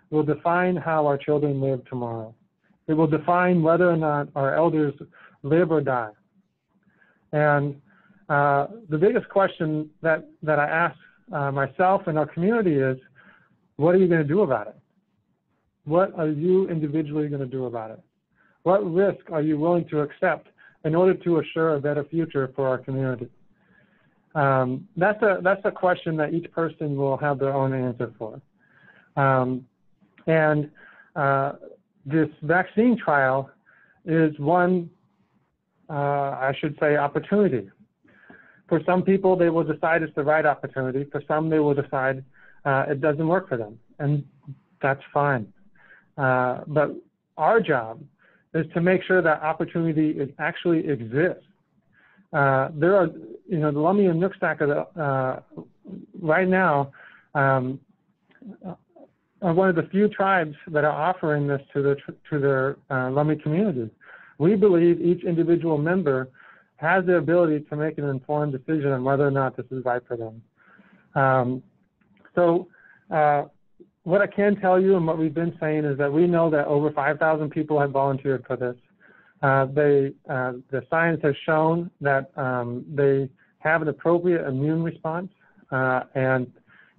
will define how our children live tomorrow. It will define whether or not our elders live or die. And the biggest question that I ask myself and our community is, what are you going to do about it? What are you individually going to do about it? What risk are you willing to accept in order to assure a better future for our community? That's a question that each person will have their own answer for. And this vaccine trial is one, I should say, opportunity. For some people, they will decide it's the right opportunity. For some, they will decide it doesn't work for them, and that's fine. But our job is to make sure that opportunity actually exists. There are, the Lummi and Nooksack right now are one of the few tribes that are offering this to their Lummi community. We believe each individual member has the ability to make an informed decision on whether or not this is right for them. What I can tell you and what we've been saying is that we know that over 5,000 people have volunteered for this. The science has shown that they have an appropriate immune response and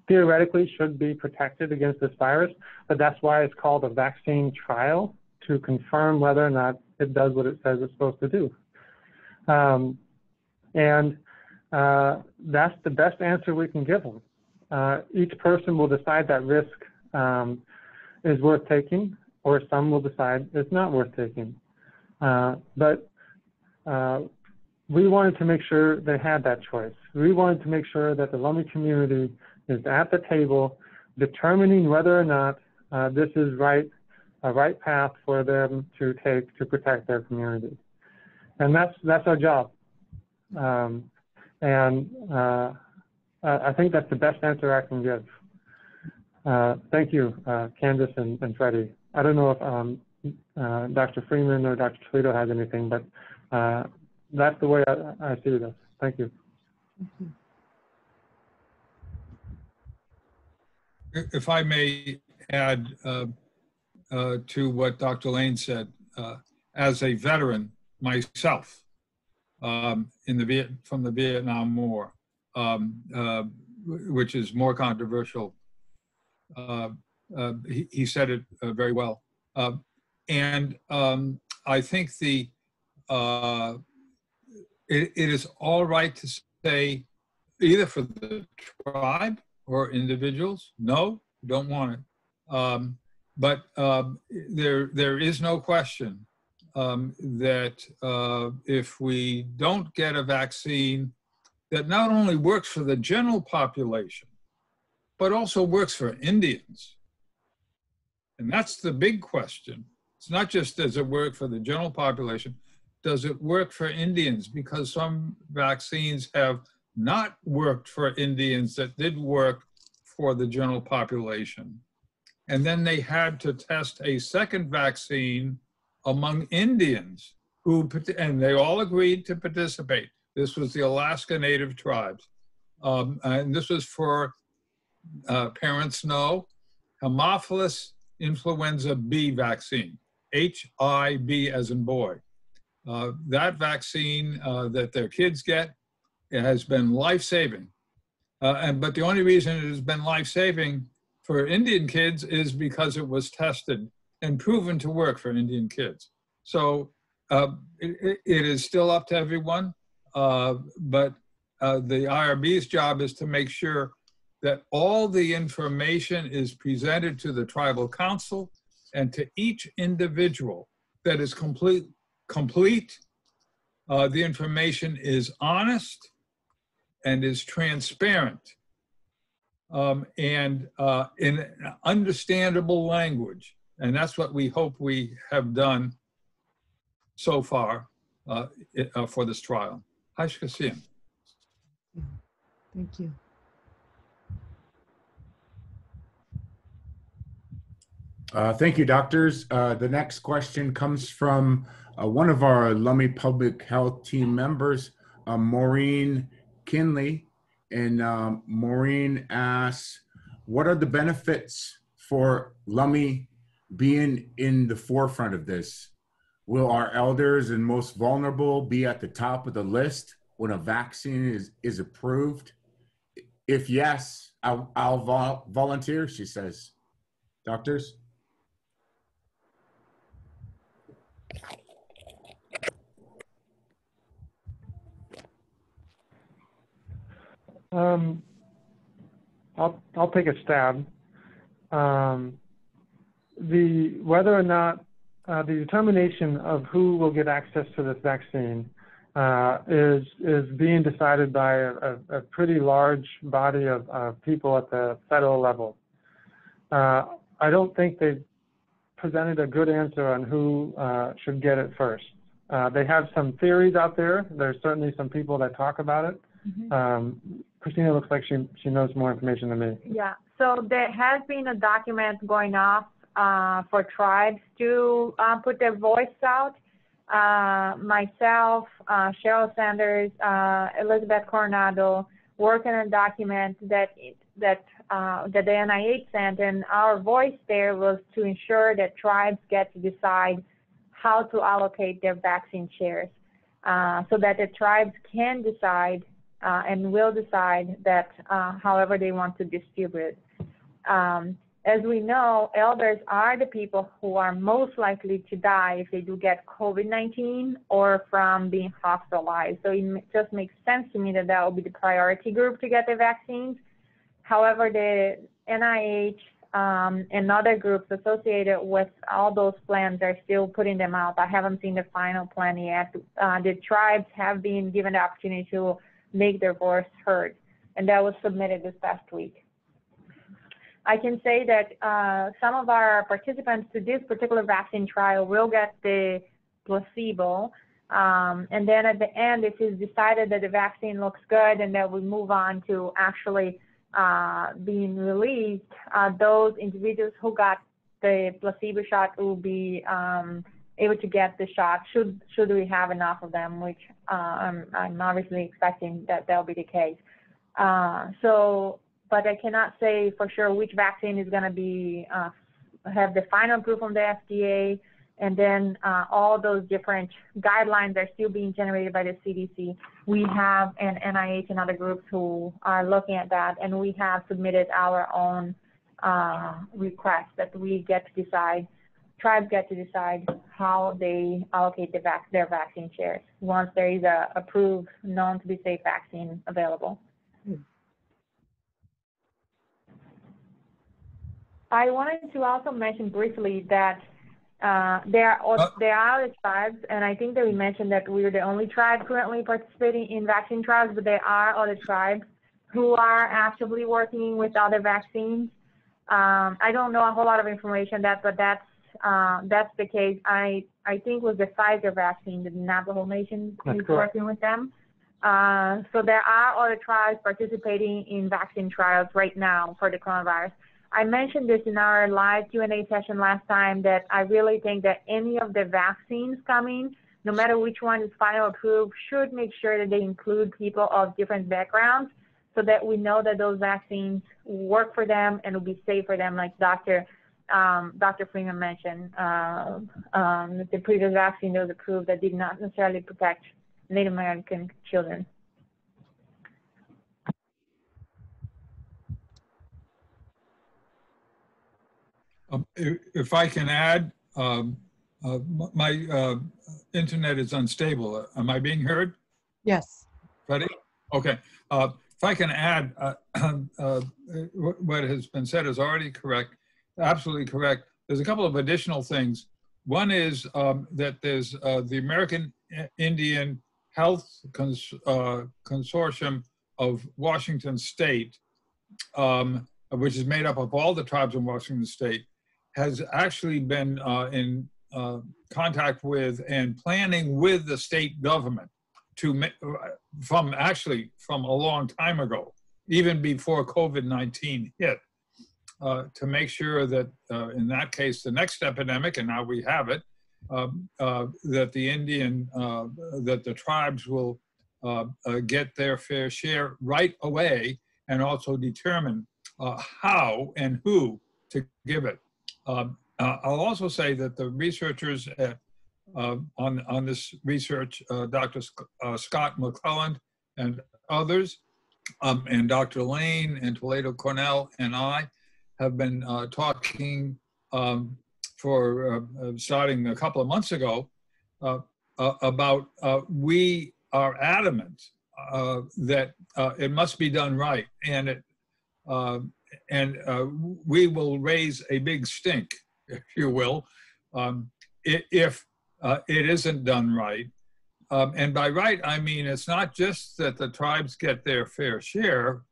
theoretically should be protected against this virus, but that's why it's called a vaccine trial, to confirm whether or not it does what it says it's supposed to do. That's the best answer we can give them. Each person will decide that risk is worth taking, or some will decide it's not worth taking. But we wanted to make sure they had that choice. We wanted to make sure that the Lummi community is at the table determining whether or not this is a right path for them to take to protect their community. And that's our job. I think that's the best answer I can give. Thank you, Candice and Freddie. I don't know if Dr. Freeman or Dr. Toledo has anything, but that's the way I see this. Thank you. If I may add to what Dr. Lane said, as a veteran myself from the Vietnam War, which is more controversial, he said it very well. I think it is all right to say, either for the tribe or individuals, no, don't want it. But there is no question that if we don't get a vaccine that not only works for the general population, but also works for Indians. And that's the big question. It's not just does it work for the general population, does it work for Indians? Because some vaccines have not worked for Indians that did work for the general population. And then they had to test a second vaccine among Indians and they all agreed to participate. This was the Alaska Native tribes. And this was for, parents know, Haemophilus influenza B vaccine, HIB as in boy. That vaccine that their kids get, it has been life-saving. But the only reason it has been life-saving for Indian kids is because it was tested and proven to work for Indian kids. So it is still up to everyone, but the IRB's job is to make sure that all the information is presented to the tribal council and to each individual, that is complete. The information is honest and is transparent and in understandable language. And that's what we hope we have done so far for this trial. Thank you. Thank you, doctors. The next question comes from one of our Lummi Public Health team members, Maureen Kinley. And Maureen asks, what are the benefits for Lummi being in the forefront of this? Will our elders and most vulnerable be at the top of the list when a vaccine is approved? If yes, I'll volunteer, she says. Doctors? I'll take a stab. Whether or not the determination of who will get access to this vaccine is being decided by a pretty large body of people at the federal level. I don't think they've presented a good answer on who should get it first. They have some theories out there. There's certainly some people that talk about it. Christina looks like she knows more information than me. Yeah, so there has been a document going off for tribes to put their voice out. myself, Cheryl Sanders, Elizabeth Coronado, work on a document that the NIH sent, and our voice there was to ensure that tribes get to decide how to allocate their vaccine shares, so that the tribes can decide and will decide that however they want to distribute. As we know, elders are the people who are most likely to die if they do get COVID-19 or from being hospitalized. So it just makes sense to me that that will be the priority group to get the vaccines. However, the NIH and other groups associated with all those plans are still putting them out. I haven't seen the final plan yet. The tribes have been given the opportunity to make their voice heard, and that was submitted this past week. I can say that some of our participants to this particular vaccine trial will get the placebo, and then at the end, if it's decided that the vaccine looks good and that we move on to actually being released, those individuals who got the placebo shot will be able to get the shot should we have enough of them, which I'm obviously expecting that that'll be the case. But I cannot say for sure which vaccine is going to be have the final approval from the FDA, and then all those different guidelines are still being generated by the CDC. We have an NIH and other groups who are looking at that, and we have submitted our own request that we get to decide, tribes get to decide how they allocate their vaccine shares once there is a approved, known to be safe vaccine available. I wanted to also mention briefly that there are other tribes, and I think that we mentioned that we're the only tribe currently participating in vaccine trials, but there are other tribes who are actively working with other vaccines. I don't know a whole lot of information but that's the case. I think was the Pfizer vaccine, the Navajo Nation is working with them. So there are other tribes participating in vaccine trials right now for the coronavirus. I mentioned this in our live Q&A session last time, that I really think that any of the vaccines coming, no matter which one is final approved, should make sure that they include people of different backgrounds so that we know that those vaccines work for them and will be safe for them, like Dr. Freeman mentioned. The previous vaccine that was approved that did not necessarily protect Native American children. If I can add, my internet is unstable. Am I being heard? Yes. Freddie? Okay. If I can add, what has been said is already correct, absolutely correct. There's a couple of additional things. One is that there's the American Indian Health Consortium of Washington State, which is made up of all the tribes in Washington State, has actually been in contact with and planning with the state government from a long time ago, even before COVID-19 hit, to make sure that in that case, the next epidemic, and now we have it, that the tribes will get their fair share right away, and also determine how and who to give it. I'll also say that the researchers on this research, Dr. Scott McClelland and others, and Dr. Lane and Toledo Cornell and I have been talking for starting a couple of months ago about we are adamant that it must be done right, and we will raise a big stink, if you will, if it isn't done right. And by right, I mean it's not just that the tribes get their fair share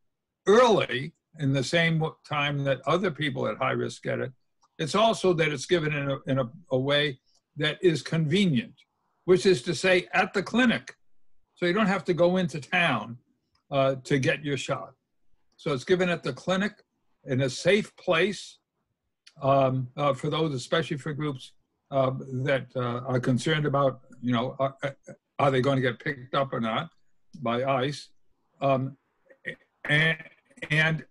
early in the same time that other people at high risk get it. It's also that it's given in a way that is convenient, which is to say at the clinic. So you don't have to go into town to get your shot. So it's given at the clinic in a safe place for those, especially for groups that are concerned about You know, are they going to get picked up or not by ICE? And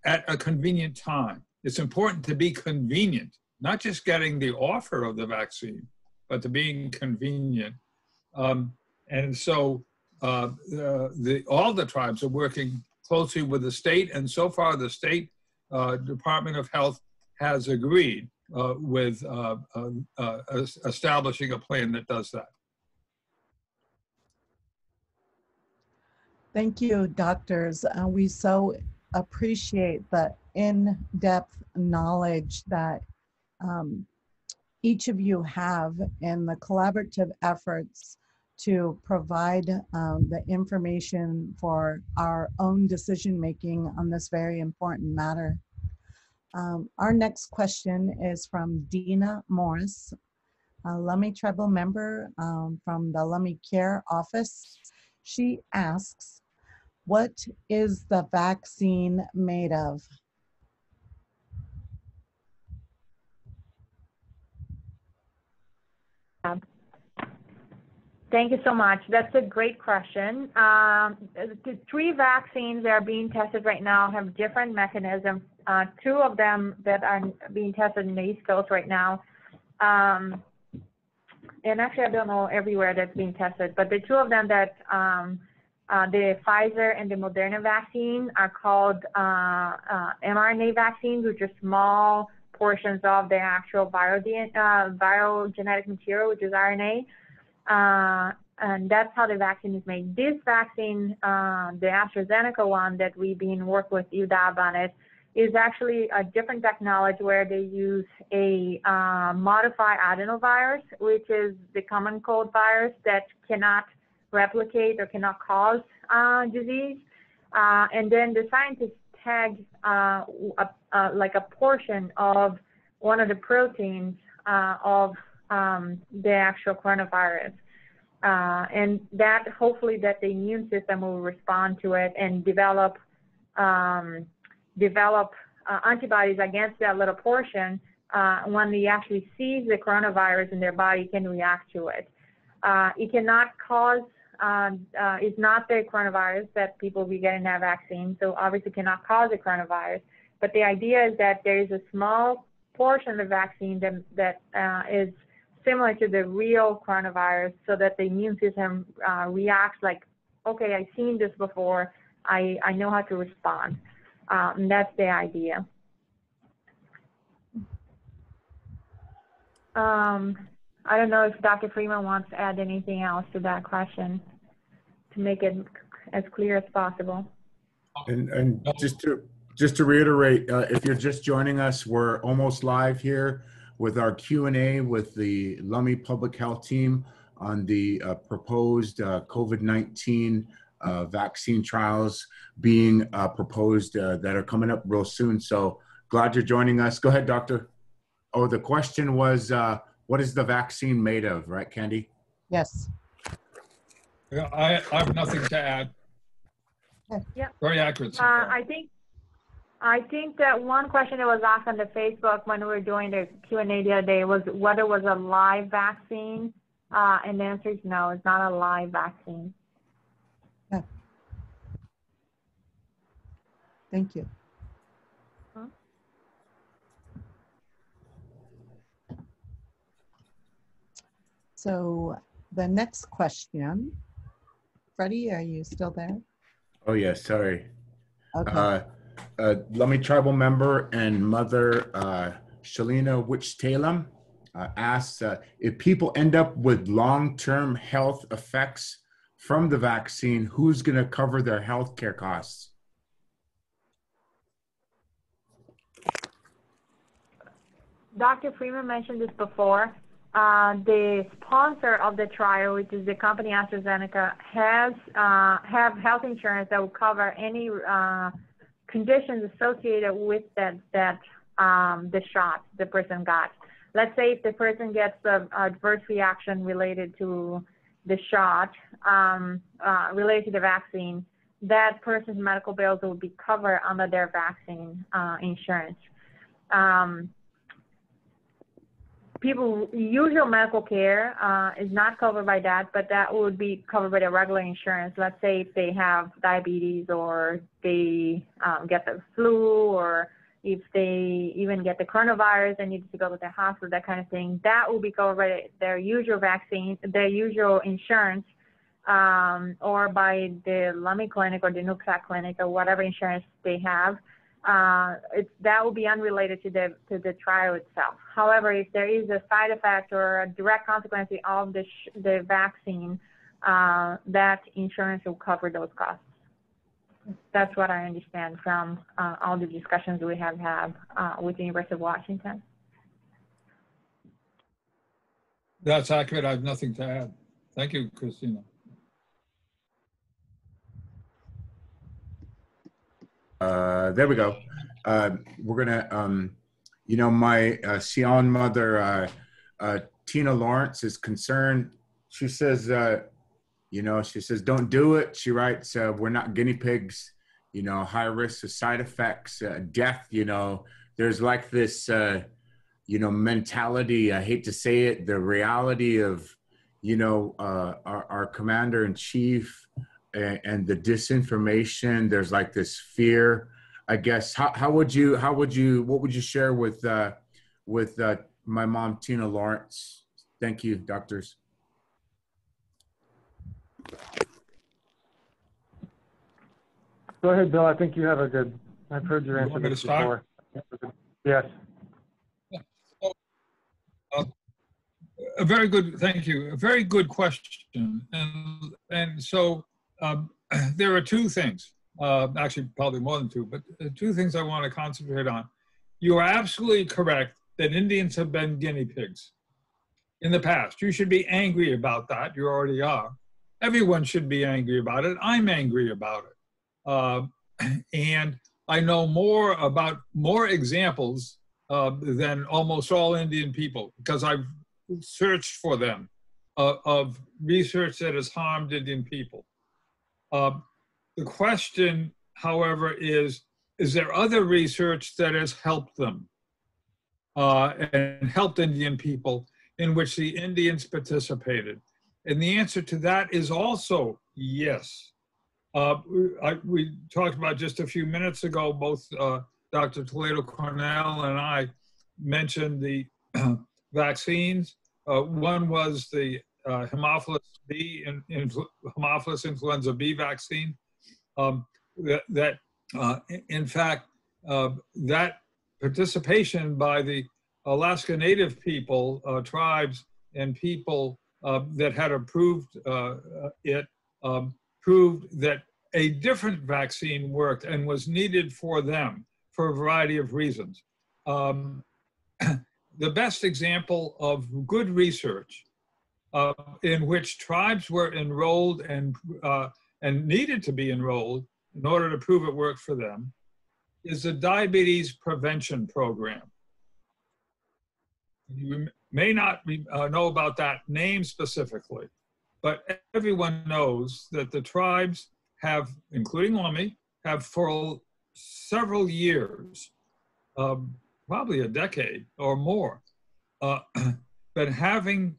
at a convenient time. It's important to be convenient, not just getting the offer of the vaccine, but to being convenient. And so all the tribes are working closely with the state, and so far the state Department of Health has agreed with establishing a plan that does that. Thank you, doctors. We so appreciate the in-depth knowledge that each of you have in the collaborative efforts to provide the information for our own decision-making on this very important matter. Our next question is from Dina Morris, a Lummi tribal member from the Lummi Care Office. She asks, what is the vaccine made of? Thank you so much. That's a great question. The 3 vaccines that are being tested right now have different mechanisms. 2 of them that are being tested in the East Coast right now, and actually I don't know everywhere that's being tested, but the 2 of them that the Pfizer and the Moderna vaccine are called mRNA vaccines, which are small portions of the actual viral genetic material, which is RNA. And that's how the vaccine is made. This vaccine, the AstraZeneca one that we've been working with UW on it, is actually a different technology where they use a modified adenovirus, which is the common cold virus that cannot replicate or cannot cause disease. And then the scientists tag like a portion of one of the proteins of the actual coronavirus. And that hopefully that the immune system will respond to it and develop antibodies against that little portion when they actually sees the coronavirus in their body, can react to it. It cannot cause, it's not the coronavirus that people will be getting that vaccine, so obviously cannot cause the coronavirus. But the idea is that there is a small portion of the vaccine that is similar to the real coronavirus, so that the immune system reacts like, okay, I've seen this before, I know how to respond. And that's the idea. I don't know if Dr. Freeman wants to add anything else to that question to make it as clear as possible. And just to reiterate, if you're just joining us, we're almost live here with our Q&A with the Lummi Public Health team on the proposed COVID-19 vaccine trials being proposed that are coming up real soon. So glad you're joining us. Go ahead, Doctor. Oh, the question was, what is the vaccine made of, right, Candy? Yes. Yeah, I have nothing to add. Yeah. Very accurate. I think that one question that was asked on the Facebook when we were doing the Q&A the other day was whether it was a live vaccine, and the answer is no, it's not a live vaccine. Yeah. Thank you. So the next question, Freddie, are you still there? Oh, yes, sorry. Okay. Lummi tribal member and mother Shalina Wich-Talem asks if people end up with long-term health effects from the vaccine, who's going to cover their health care costs? Dr. Freeman mentioned this before. The sponsor of the trial, which is the company AstraZeneca, have health insurance that will cover any conditions associated with the shot the person got. Let's say if the person gets an adverse reaction related to the shot, related to the vaccine, that person's medical bills will be covered under their vaccine insurance. people, usual medical care is not covered by that, but that would be covered by the regular insurance. Let's say if they have diabetes, or they get the flu, or if they even get the coronavirus and need to go to the hospital, that kind of thing, that will be covered by their usual vaccine, their usual insurance, or by the Lummi clinic or the Nooksack clinic or whatever insurance they have. That will be unrelated to the trial itself. However, if there is a side effect or a direct consequence of the vaccine, that insurance will cover those costs. That's what I understand from all the discussions we have had with the University of Washington. That's accurate. I have nothing to add. Thank you, Christina. There we go. We're gonna, you know, my Sion mother, Tina Lawrence, is concerned. She says, you know, she says, don't do it. She writes, we're not guinea pigs, you know, high risk of side effects, death, you know. There's like this, you know, mentality, I hate to say it, the reality of, you know, our commander-in-chief and the disinformation. There's like this fear, I guess. What would you share with my mom, Tina Lawrence? Thank you, doctors. Go ahead, Bill. I think you have a good, I've heard your answer this before. Yes. A very good, thank you. A very good question. And so there are two things, actually probably more than two, but two things I want to concentrate on. You are absolutely correct that Indians have been guinea pigs in the past. You should be angry about that. You already are. Everyone should be angry about it. I'm angry about it. And I know more examples than almost all Indian people, because I've searched for them of research that has harmed Indian people. The question, however, is there other research that has helped them and helped Indian people in which the Indians participated? And the answer to that is also yes. We talked about just a few minutes ago, both Dr. Toledo Cornell and I mentioned the vaccines. One was the Haemophilus influenza B vaccine. In fact, that participation by the Alaska Native people, tribes, and people that had approved it proved that a different vaccine worked and was needed for them for a variety of reasons. The best example of good research in which tribes were enrolled and needed to be enrolled in order to prove it worked for them is the diabetes prevention program. You may not know about that name specifically, but everyone knows that the tribes have, including Lummi, have for several years, probably a decade or more, been having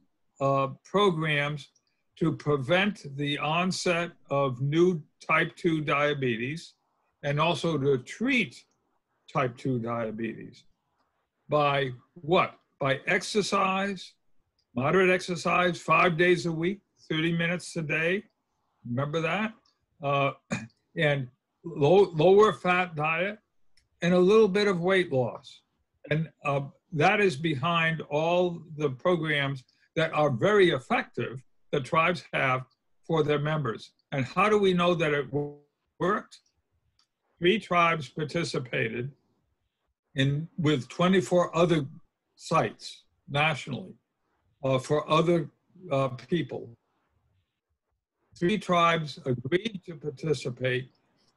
programs to prevent the onset of new type 2 diabetes and also to treat type 2 diabetes by what? By exercise, moderate exercise, 5 days a week, 30 minutes a day, remember that? And lower fat diet and a little bit of weight loss. And that is behind all the programs that are very effective that tribes have for their members. And how do we know that it worked? 3 tribes participated with 24 other sites nationally for other people. 3 tribes agreed to participate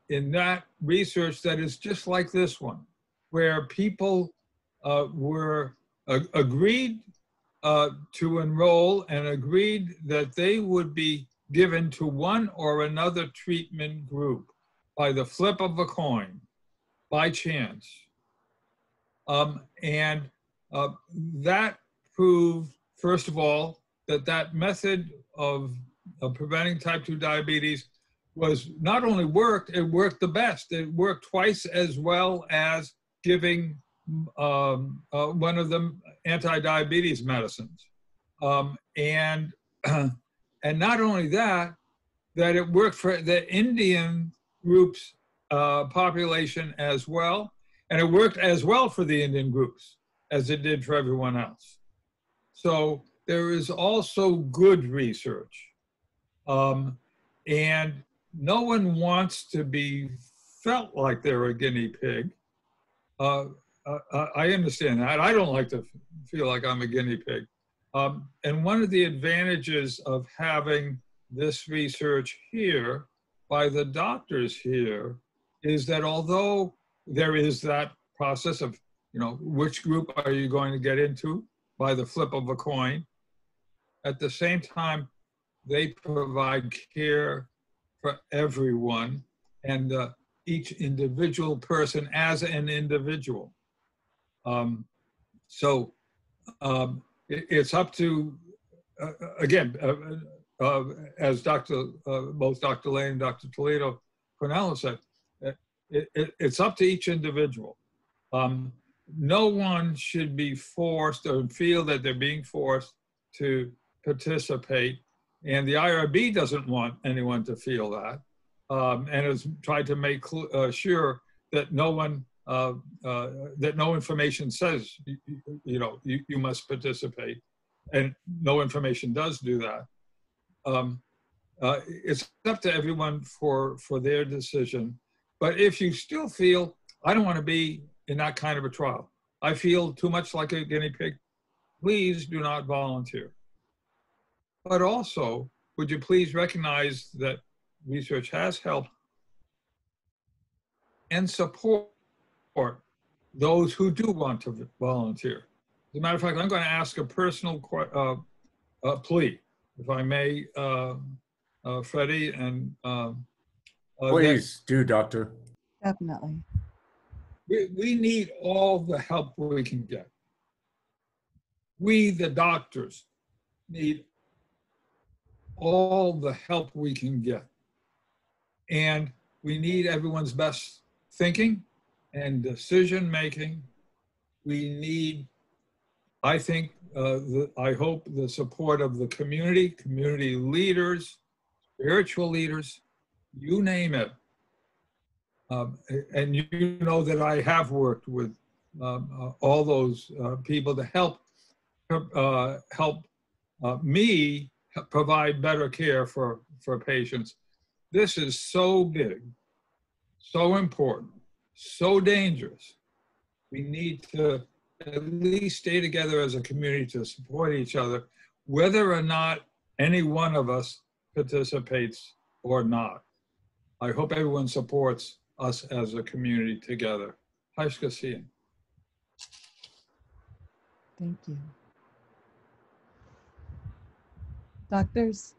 in that research that is just like this one, where people were agreed to enroll and agreed that they would be given to one or another treatment group by the flip of a coin, by chance. That prove, first of all, that method of preventing type 2 diabetes was not only worked, it worked the best. It worked twice as well as giving one of the anti-diabetes medicines. And not only that it worked for the Indian groups population as well, and it worked as well for the Indian groups as it did for everyone else. So there is also good research. And no one wants to be felt like they're a guinea pig. I understand that. I don't like to feel like I'm a guinea pig. And one of the advantages of having this research here by the doctors here is that although there is that process of, which group are you going to get into by the flip of a coin, at the same time, they provide care for everyone and each individual person as an individual. It's up to, again, as both Dr. Lane and Dr. Toledo Cornell said, it's up to each individual. No one should be forced or feel that they're being forced to participate. And the IRB doesn't want anyone to feel that, and has tried to make sure that no information says you must participate, and no information does do that. It's up to everyone for their decision. But if you still feel, I don't want to be in that kind of a trial, I feel too much like a guinea pig, please do not volunteer. But also, would you please recognize that research has helped and support those who do want to volunteer. As a matter of fact, I'm going to ask a personal plea, if I may, Freddie, and please do, Doctor. Definitely. We need all the help we can get. We, the doctors, need all the help we can get. And we need everyone's best thinking and decision making. We need, I think, I hope, the support of the community leaders, spiritual leaders, you name it. And you know that I have worked with all those people to help me provide better care for patients. This is so big, so important, so dangerous. We need to at least stay together as a community to support each other, whether or not any one of us participates or not. I hope everyone supports us as a community together. Thank you. Doctors?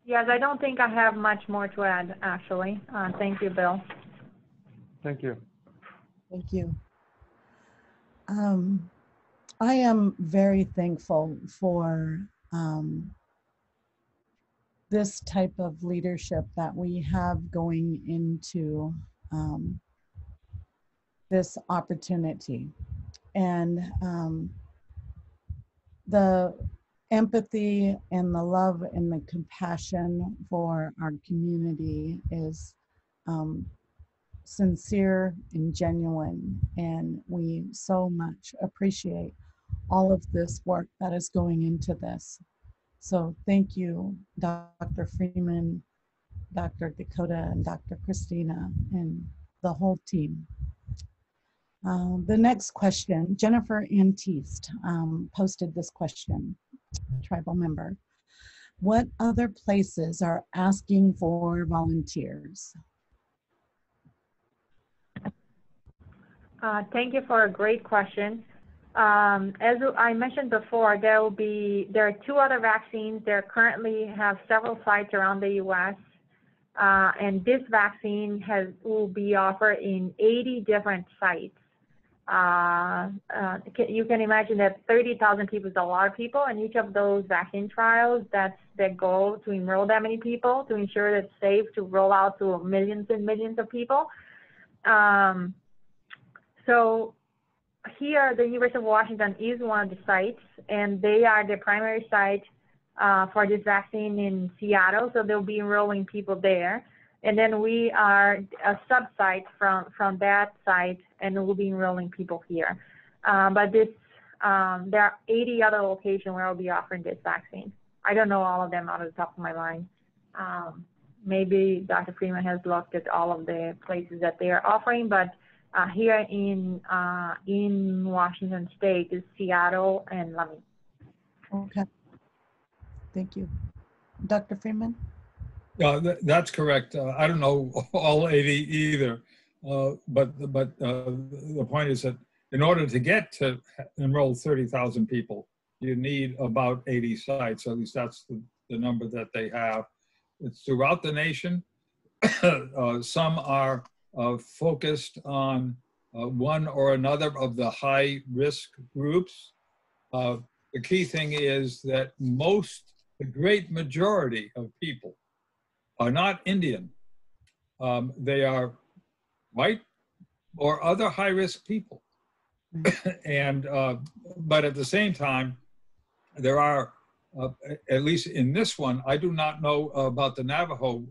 Yes, I don't think I have much more to add, actually. Thank you, Bill. Thank you. Thank you. I am very thankful for this type of leadership that we have going into this opportunity. And the empathy and the love and the compassion for our community is sincere and genuine, and we so much appreciate all of this work that is going into this. So thank you, Dr. Freeman, Dr. Dakota, and Dr. Christina, and the whole team. The next question, Jennifer Antiste posted this question, tribal member. What other places are asking for volunteers? Thank you for a great question. As I mentioned before, there are 2 other vaccines. There currently have several sites around the U.S. And this vaccine will be offered in 80 different sites. You can imagine that 30,000 people is a lot of people, and each of those vaccine trials, that's the goal, to enroll that many people, to ensure that it's safe to roll out to millions and millions of people. So here, the University of Washington is one of the sites, and they are the primary site for this vaccine in Seattle, so they'll be enrolling people there. And then we are a sub-site from that site, and we'll be enrolling people here. But there are 80 other locations where I'll be offering this vaccine. I don't know all of them out of the top of my mind. Maybe Dr. Freeman has looked at all of the places that they are offering, but here in Washington State is Seattle and Lummi. Okay. Thank you. Dr. Freeman? That's correct. I don't know all 80 either, but the point is that in order to get to enroll 30,000 people, you need about 80 sites. At least that's the number that they have. It's throughout the nation. Some are focused on one or another of the high risk groups. The key thing is that the great majority of people are not Indian. They are white or other high-risk people. And, but at the same time, there are, at least in this one, I do not know about the Navajo,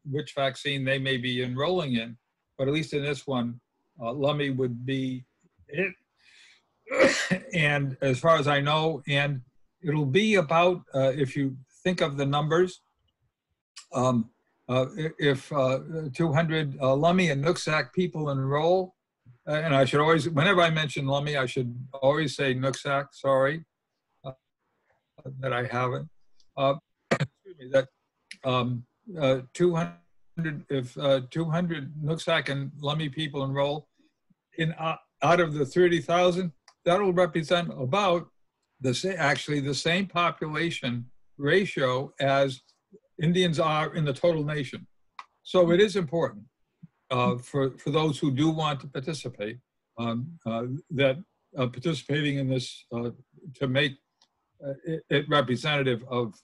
which vaccine they may be enrolling in, but at least in this one, Lummi would be it. And as far as I know, and it'll be about, if you think of the numbers, if 200 Lummi and Nooksack people enroll, and I should always, whenever I mention Lummi, I should always say Nooksack, sorry, that I haven't. Excuse me, that 200, if 200 Nooksack and Lummi people enroll, out of the 30,000, that'll represent about actually the same population ratio as Indians are in the total nation. So it is important for those who do want to participate, that participating in this to make it representative of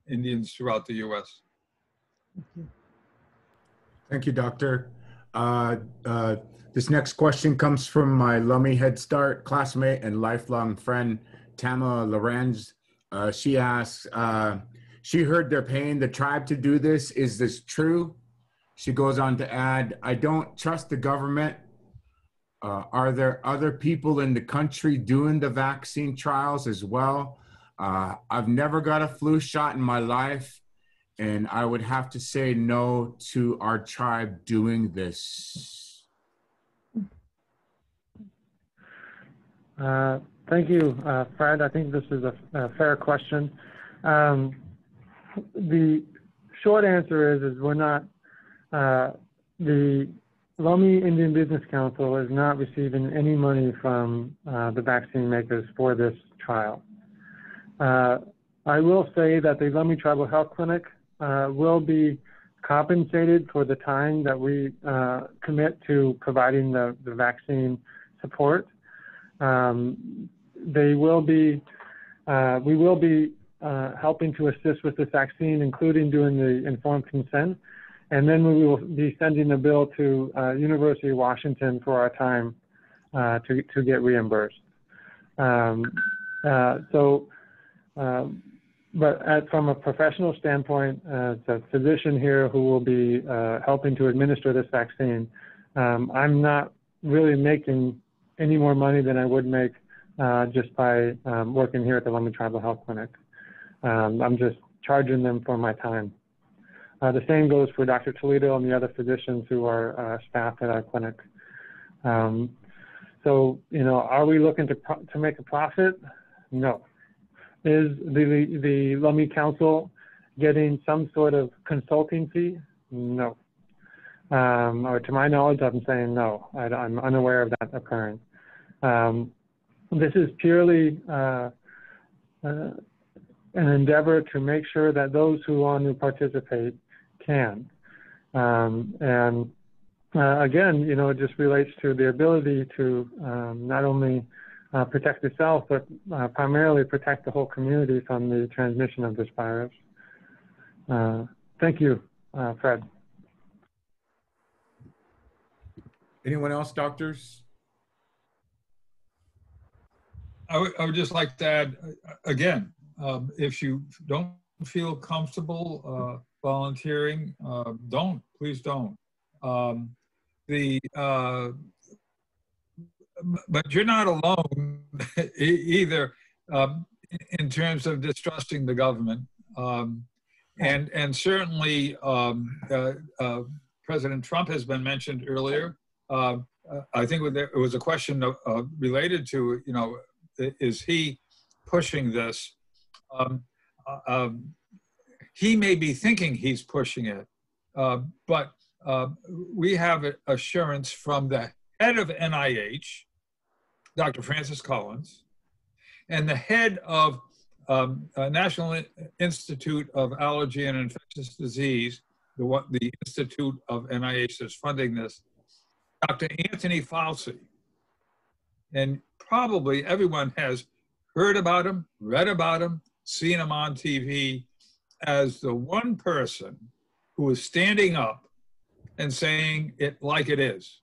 Indians throughout the U.S. Thank you, Doctor. This next question comes from my Lummi Head Start classmate and lifelong friend, Tama Lorenz. She asks, she heard they're paying the tribe to do this. Is this true? She goes on to add, I don't trust the government. Are there other people in the country doing the vaccine trials as well? I've never got a flu shot in my life, and I would have to say no to our tribe doing this. Thank you, Fred. I think this is a fair question. The short answer is we're not, the Lummi Indian Business Council is not receiving any money from the vaccine makers for this trial. I will say that the Lummi Tribal Health Clinic will be compensated for the time that we commit to providing the vaccine support. We will be helping to assist with this vaccine, including doing the informed consent. And then we will be sending a bill to University of Washington for our time to get reimbursed. But from a professional standpoint, as a physician here who will be helping to administer this vaccine, I'm not really making any more money than I would make just by working here at the Lummi Tribal Health Clinic. I'm just charging them for my time. The same goes for Dr. Toledo and the other physicians who are staff at our clinic. So, you know, are we looking to make a profit? No. Is the Lummi Council getting some sort of consulting fee? No. Or to my knowledge, I'm saying no. I'm unaware of that occurring. This is purely an endeavor to make sure that those who want to participate can. And again, you know, it just relates to the ability to not only protect yourself, but primarily protect the whole community from the transmission of this virus. Thank you, Fred. Anyone else, doctors? I would just like to add, again, if you don't feel comfortable volunteering, please don't. But you're not alone either in terms of distrusting the government. And certainly President Trump has been mentioned earlier. I think it was a question related to, you know, is he pushing this? He may be thinking he's pushing it, but we have assurance from the head of NIH, Dr. Francis Collins, and the head of National Institute of Allergy and Infectious Disease, the Institute of NIH that's funding this, Dr. Anthony Fauci. And probably everyone has heard about him, read about him, seen him on TV as the one person who is standing up and saying it like it is.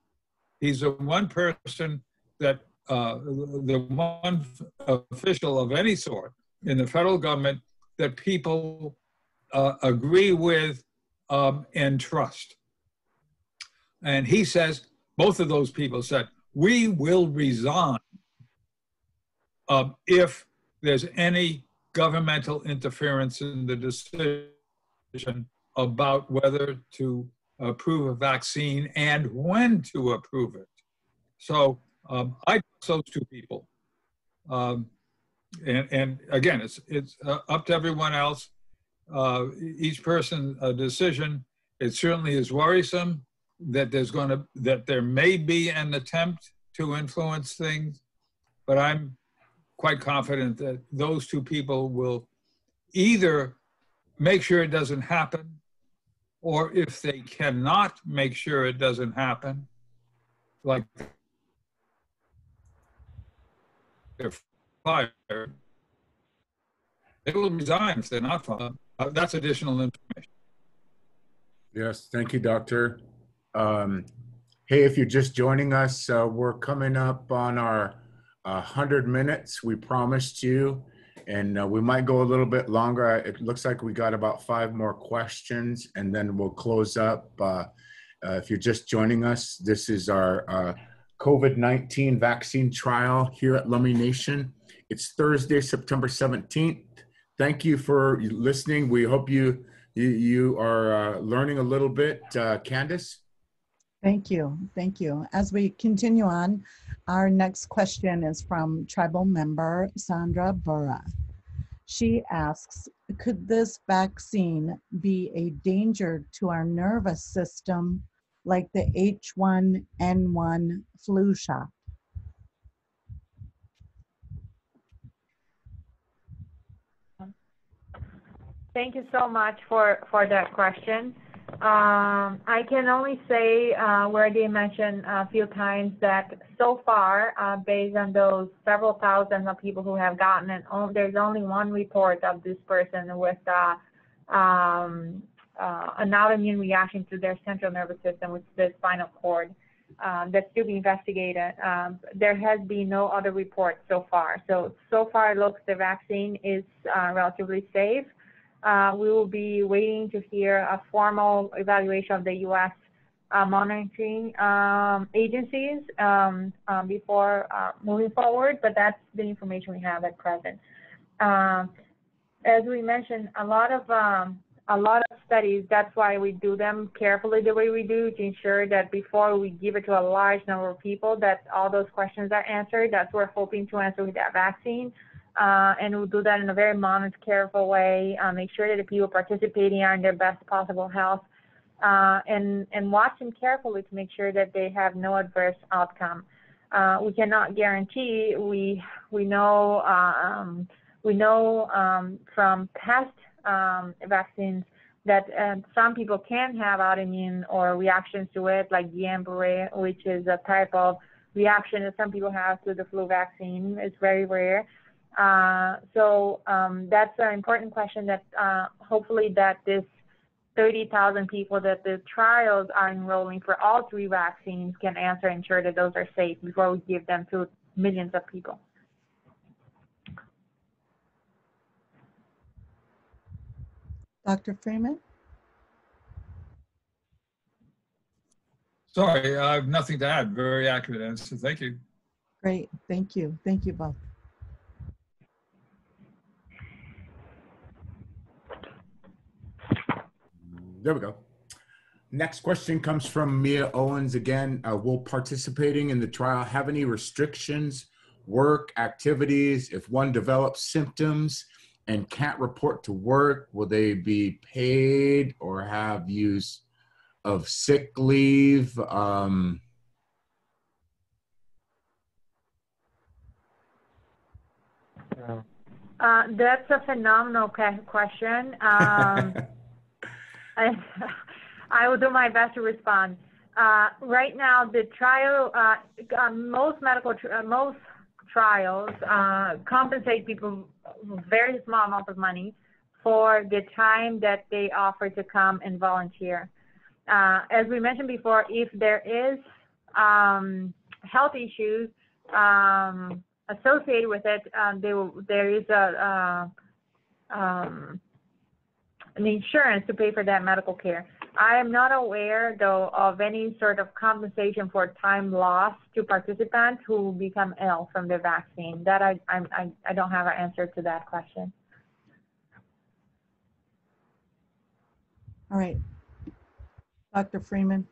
He's the one person that, the one official of any sort in the federal government that people agree with and trust. And he says, both of those people said, we will resign if there's any governmental interference in the decision about whether to approve a vaccine and when to approve it. So I trust those two people. And again, it's up to everyone else. Each person a decision. It certainly is worrisome that there may be an attempt to influence things, but I'm quite confident that those two people will either make sure it doesn't happen, or if they cannot make sure it doesn't happen, like they're fired, they will resign if they're not fired. That's additional information. Yes, thank you, Doctor. Hey, if you're just joining us, we're coming up on our 100 minutes we promised you, and we might go a little bit longer. It looks like we got about 5 more questions, and then we'll close up. If you're just joining us, this is our COVID-19 vaccine trial here at Lummi Nation. It's Thursday, September 17th. Thank you for listening. We hope you are learning a little bit. Candice? Thank you. Thank you. As we continue on, our next question is from tribal member Sandra Burra. She asks, could this vaccine be a danger to our nervous system like the H1N1 flu shot? Thank you so much for that question. I can only say, where they mentioned a few times that so far, based on those several thousand of people who have gotten it, there's only one report of this person with an autoimmune reaction to their central nervous system, which is the spinal cord. That's still being investigated. There has been no other reports so far. So far it looks the vaccine is relatively safe. We will be waiting to hear a formal evaluation of the U.S. Monitoring agencies before moving forward, but that's the information we have at present. As we mentioned, a lot of studies, that's why we do them carefully the way we do, to ensure that before we give it to a large number of people, that all those questions are answered. That's what we're hoping to answer with that vaccine. And we'll do that in a very monitored, careful way, make sure that the people participating are in their best possible health, and watch them carefully to make sure that they have no adverse outcome. We cannot guarantee. We know from past vaccines that some people can have autoimmune or reactions to it, like Guillain-Barré, which is a type of reaction that some people have to the flu vaccine. It's very rare. So that's an important question that hopefully that this 30,000 people that the trials are enrolling for all 3 vaccines can answer and ensure that those are safe before we give them to millions of people. Dr. Freeman? Sorry, I have nothing to add. Very accurate answer. Thank you. Great, thank you. Thank you both. There we go. Next question comes from Mia Owens again. Will participating in the trial have any restrictions, work, activities? If one develops symptoms and can't report to work, will they be paid or have use of sick leave? That's a phenomenal question. I will do my best to respond. Right now, the trial, most trials compensate people very small amount of money for the time that they offer to come and volunteer. As we mentioned before, if there is health issues associated with it, there is an insurance to pay for that medical care. I am not aware, though, of any sort of compensation for time lost to participants who become ill from the vaccine. That I don't have an answer to that question. All right, Dr. Freeman.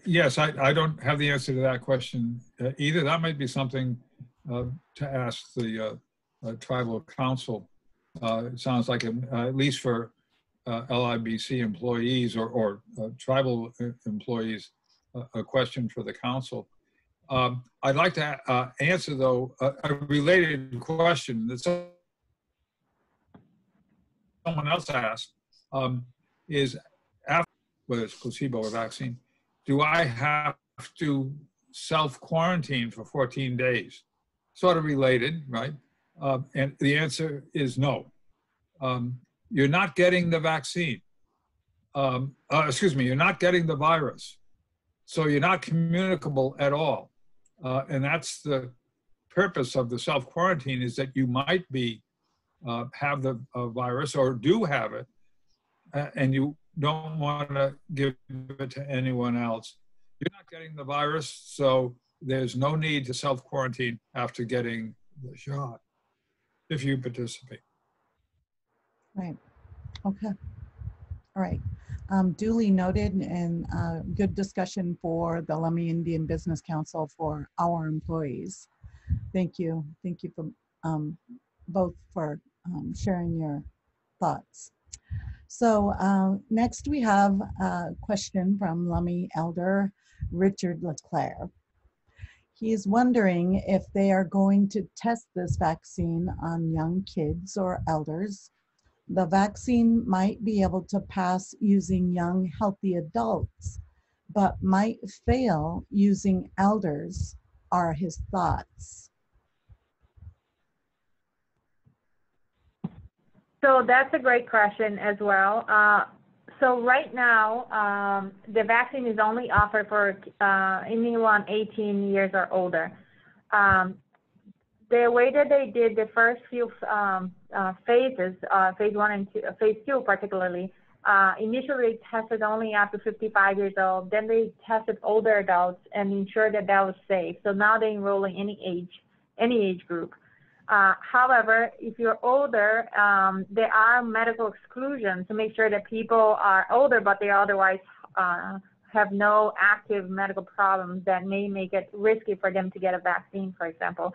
Yes, I don't have the answer to that question either. That might be something to ask the tribal council. It sounds like, at least for LIBC employees or tribal employees, a question for the council. I'd like to answer, though, a related question that someone else asked, is after, whether it's placebo or vaccine, do I have to self-quarantine for 14 days? Sort of related, right? And the answer is no. You're not getting the vaccine. Excuse me, you're not getting the virus. So you're not communicable at all. And that's the purpose of the self-quarantine, is that you might be, have the virus or do have it, and you don't want to give it to anyone else. You're not getting the virus, so there's no need to self-quarantine after getting the shot if you participate. Right. Okay. All right. Duly noted, and good discussion for the Lummi Indian Business Council for our employees. Thank you. Thank you for both for sharing your thoughts. So next we have a question from Lummi Elder Richard Leclerc. He is wondering if they are going to test this vaccine on young kids or elders. The vaccine might be able to pass using young, healthy adults, but might fail using elders, are his thoughts. So that's a great question as well. So right now, the vaccine is only offered for anyone 18 years or older. The way that they did the first few phases, phase 1 and phase 2 particularly, initially tested only up to 55 years old. Then they tested older adults and ensured that that was safe. So now they're enrolling any age group. However, if you're older, there are medical exclusions to make sure that people are older, but they otherwise have no active medical problems that may make it risky for them to get a vaccine, for example.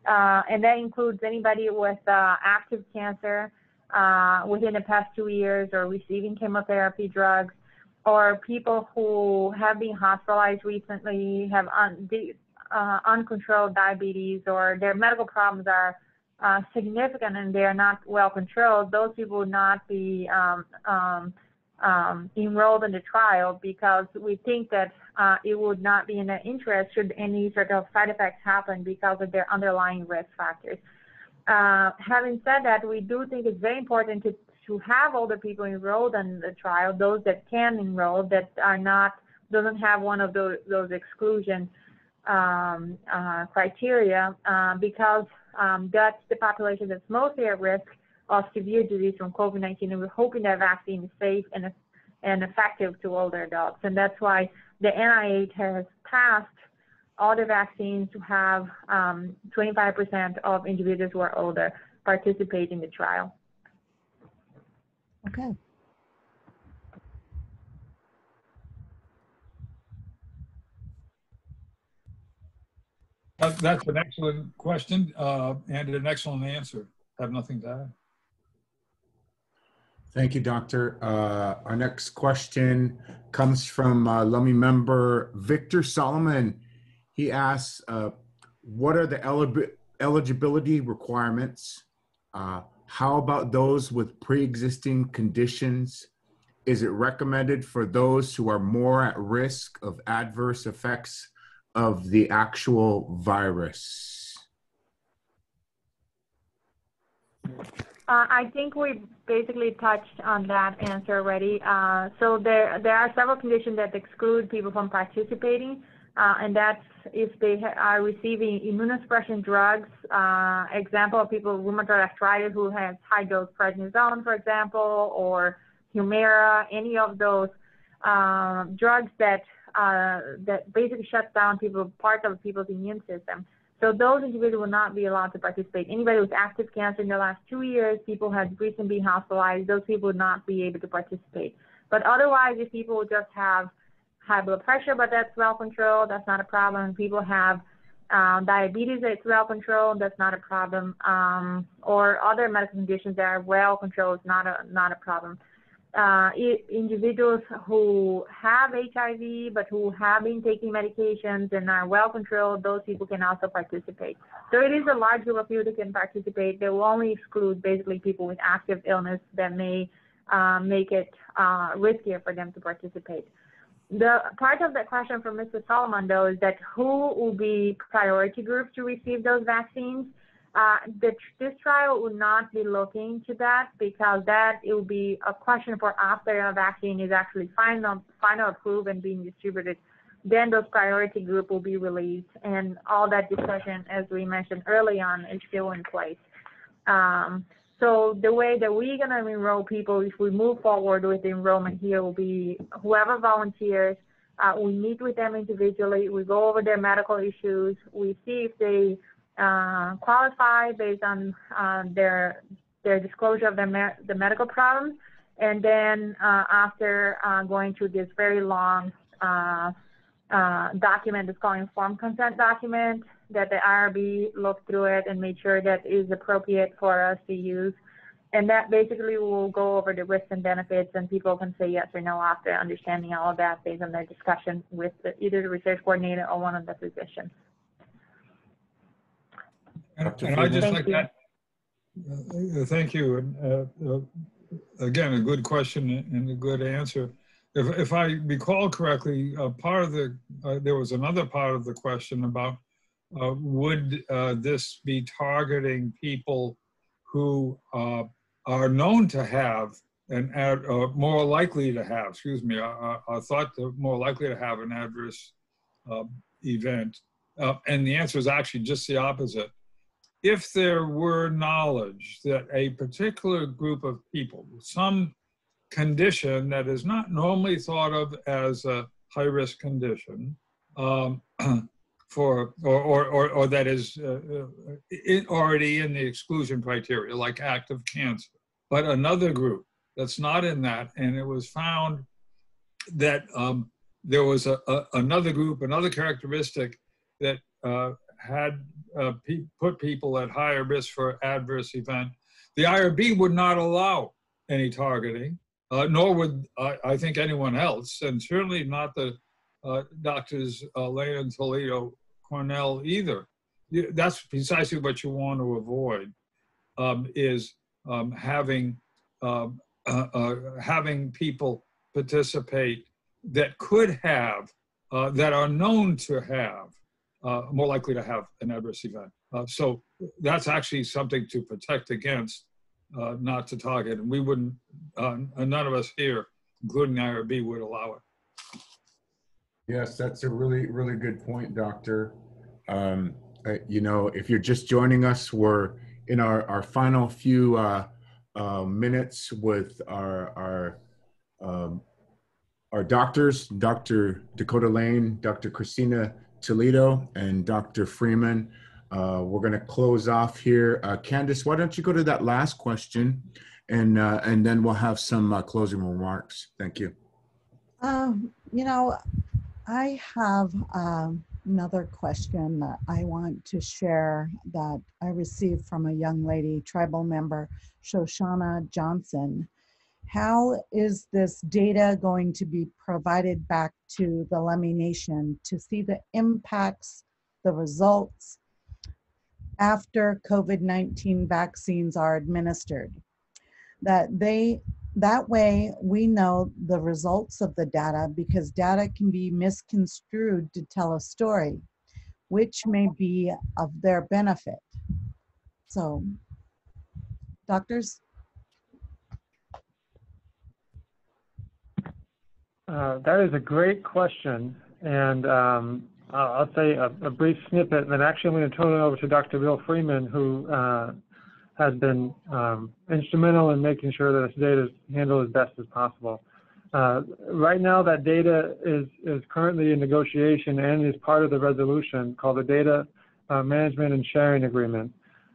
And that includes anybody with active cancer within the past 2 years, or receiving chemotherapy drugs, or people who have been hospitalized recently, have uncontrolled diabetes, or their medical problems are significant and they are not well controlled, those people would not be enrolled in the trial, because we think that it would not be in their interest should any sort of side effects happen because of their underlying risk factors. Having said that, we do think it's very important to have older people enrolled in the trial, those that can enroll, that are not, doesn't have one of those exclusion criteria, because that's the population that's mostly at risk of severe disease from COVID-19, and we're hoping that vaccine is safe and effective to older adults. And that's why the NIH has passed all the vaccines to have 25% of individuals who are older participate in the trial. Okay. That's an excellent question and an excellent answer. I have nothing to add. Thank you, Doctor. Our next question comes from Lummi member Victor Solomon. He asks, what are the eligibility requirements? How about those with pre-existing conditions? Is it recommended for those who are more at risk of adverse effects of the actual virus? I think we basically touched on that answer already. So there are several conditions that exclude people from participating, and that's if they are receiving immunosuppression drugs. Example of people with rheumatoid arthritis who has high-dose prednisone, for example, or Humira, any of those drugs that basically shuts down part of people's immune system. So those individuals will not be allowed to participate. Anybody with active cancer in the last 2 years, people who have recently been hospitalized, those people would not be able to participate. But otherwise, if people just have high blood pressure, but that's well controlled, that's not a problem. People have diabetes that's well controlled, that's not a problem. Or other medical conditions that are well controlled, not a problem. Individuals who have HIV but who have been taking medications and are well controlled, those people can also participate. So it is a large group of people that can participate. They will only exclude basically people with active illness that may make it riskier for them to participate. The part of the question from Mr. Solomon, though, is that who will be priority groups to receive those vaccines? This trial will not be looking to that, because it will be a question for after a vaccine is actually final approved and being distributed. Then those priority group will be released, and all that discussion, as we mentioned early on, is still in place. So the way that we're going to enroll people, if we move forward with the enrollment here, will be whoever volunteers. We meet with them individually. We go over their medical issues. We see if they qualify based on their disclosure of the medical problems, and then after going through this very long document that's called informed consent document, that the IRB looked through it and made sure that it is appropriate for us to use, and that basically will go over the risks and benefits, and people can say yes or no after understanding all of that based on their discussion with either the research coordinator or one of the physicians. And I just like that. Thank you. And again, a good question and a good answer. If I recall correctly, there was another part of the question about would this be targeting people who are known to have or more likely to have, are thought to more likely to have an adverse event, and the answer is actually just the opposite. If there were knowledge that a particular group of people with some condition that is not normally thought of as a high-risk condition, or that is already in the exclusion criteria, like active cancer, but another group that's not in that, and it was found that there was another group, another characteristic that had put people at higher risk for adverse event, the IRB would not allow any targeting, nor would I think anyone else, and certainly not the doctors Lane and Toledo, Cornell either. That's precisely what you want to avoid. is having people participate that could have, that are known to have, more likely to have an adverse event. So that's actually something to protect against, not to target. And we wouldn't, none of us here, including IRB, would allow it. Yes, that's a really, really good point, Doctor. You know, if you're just joining us, we're in our final few minutes with our doctors, Dr. Dakota Lane, Dr. Christina Toledo, and Dr. Freeman. We're going to close off here. Candice, why don't you go to that last question, and then we'll have some closing remarks. Thank you. You know, I have another question that I want to share that I received from a young lady, tribal member, Shoshana Johnson. How is this data going to be provided back to the Lummi Nation to see the impacts, the results after COVID-19 vaccines are administered? That way we know the results of the data, because data can be misconstrued to tell a story, which may be of their benefit. So, doctors? That is a great question, and I'll say a brief snippet, and then actually I'm going to turn it over to Dr. Bill Freeman, who has been instrumental in making sure that this data is handled as best as possible. Right now, that data is currently in negotiation and is part of the resolution called the Data Management and Sharing Agreement.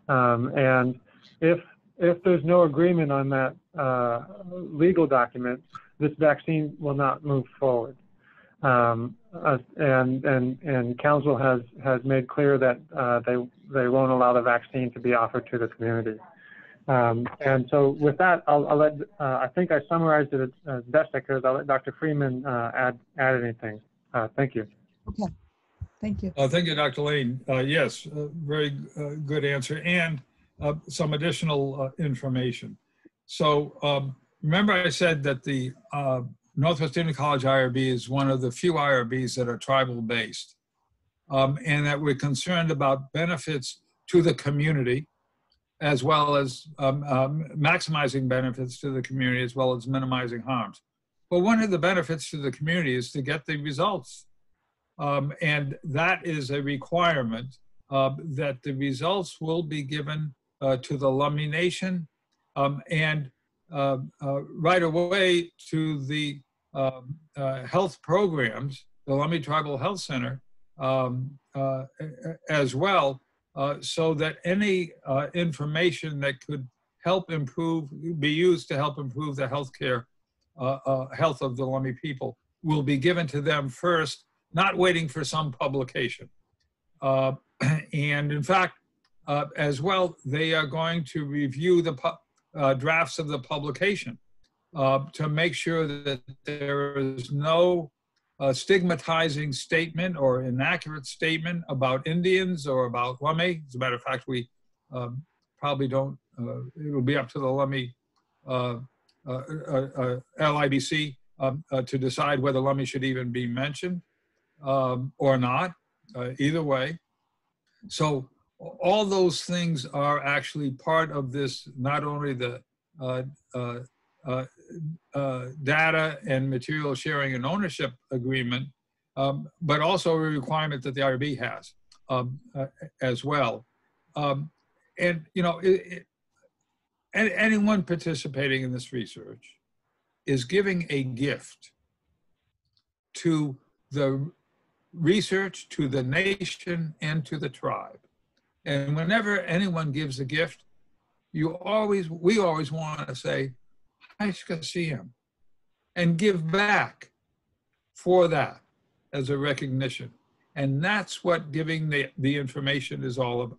And if there's no agreement on that legal document, this vaccine will not move forward. And Council has made clear that they won't allow the vaccine to be offered to the community. And so with that, I'll let, I think I summarized it as best I could. I'll let Dr. Freeman add anything. Thank you. Okay, thank you. Thank you, Dr. Lane. Yes, very good answer, and some additional information. So remember I said that the Northwest Indian College IRB is one of the few IRBs that are tribal based, and that we're concerned about benefits to the community, as well as maximizing benefits to the community, as well as minimizing harms. But one of the benefits to the community is to get the results. And that is a requirement that the results will be given to the Lummi Nation and right away to the health programs, the Lummi Tribal Health Center as well, so that any information that could help improve, be used to help improve the healthcare health of the Lummi people will be given to them first, not waiting for some publication. And in fact, as well, they are going to review the drafts of the publication to make sure that there is no stigmatizing statement or inaccurate statement about Indians or about Lummi. As a matter of fact, we probably don't, it will be up to the Lummi LIBC to decide whether Lummi should even be mentioned or not, either way. So all those things are actually part of this, not only the data and material sharing and ownership agreement, but also a requirement that the IRB has as well. And, you know, anyone participating in this research is giving a gift to the research, to the nation, and to the tribe. And whenever anyone gives a gift, we always want to say, Haishkasiyam, and give back for that as a recognition. And that's what giving the information is all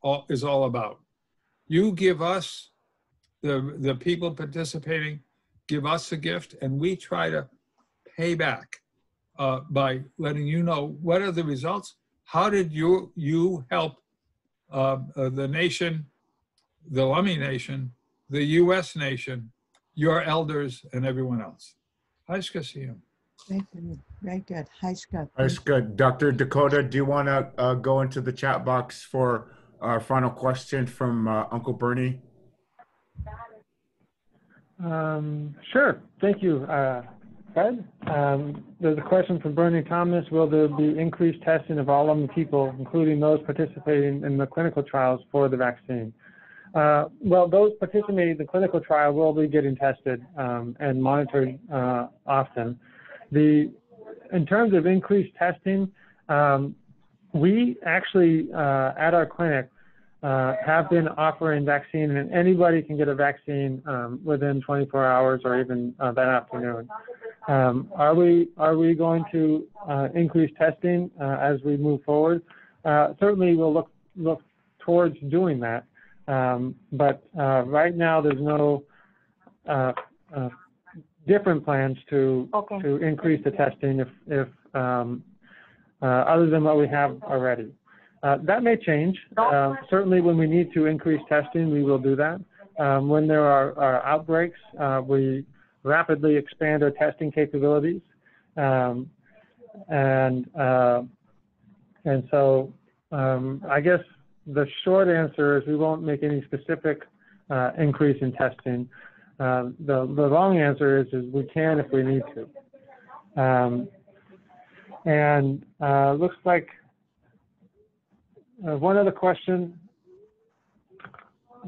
about. You give us, the people participating, give us a gift, and we try to pay back by letting you know what are the results, how did you help the nation the Lummi Nation, the U.S. nation, your elders, and everyone else. Haishkasiyam. Very good. Very good. Haishka. That's good. Dr. Dakota, do you want to go into the chat box for our final question from Uncle Bernie? Sure. Thank you, Fred. There's a question from Bernie Thomas. Will there be increased testing of all Lummi people, including those participating in the clinical trials for the vaccine? Well, those participating in the clinical trial will be getting tested and monitored often. In terms of increased testing, we actually at our clinic have been offering vaccine, and anybody can get a vaccine within 24 hours or even that afternoon. Are we going to increase testing as we move forward? Certainly, we'll look towards doing that. But right now, there's no different plans to increase the testing if other than what we have already. That may change. Certainly, when we need to increase testing, we will do that. When there are outbreaks, we rapidly expand our testing capabilities, and so I guess the short answer is we won't make any specific increase in testing. The long answer is we can if we need to. And looks like one other question.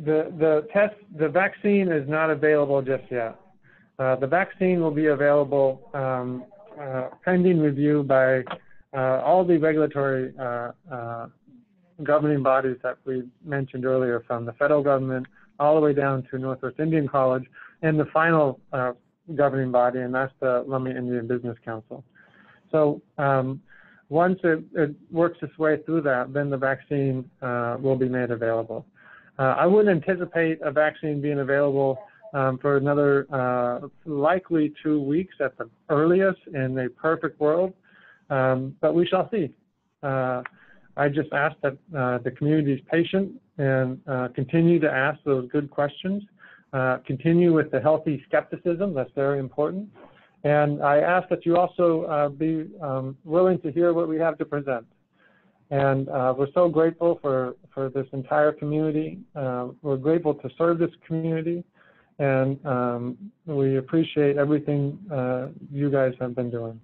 The vaccine is not available just yet. The vaccine will be available pending review by all the regulatory governing bodies that we mentioned earlier, from the federal government all the way down to Northwest Indian College, and the final governing body, and that's the Lummi Indian Business Council. So once it works its way through that, then the vaccine will be made available. I wouldn't anticipate a vaccine being available for another likely 2 weeks at the earliest in a perfect world, but we shall see. I just ask that the community is patient and continue to ask those good questions, continue with the healthy skepticism, that's very important. And I ask that you also be willing to hear what we have to present. And we're so grateful for this entire community. We're grateful to serve this community. And we appreciate everything you guys have been doing.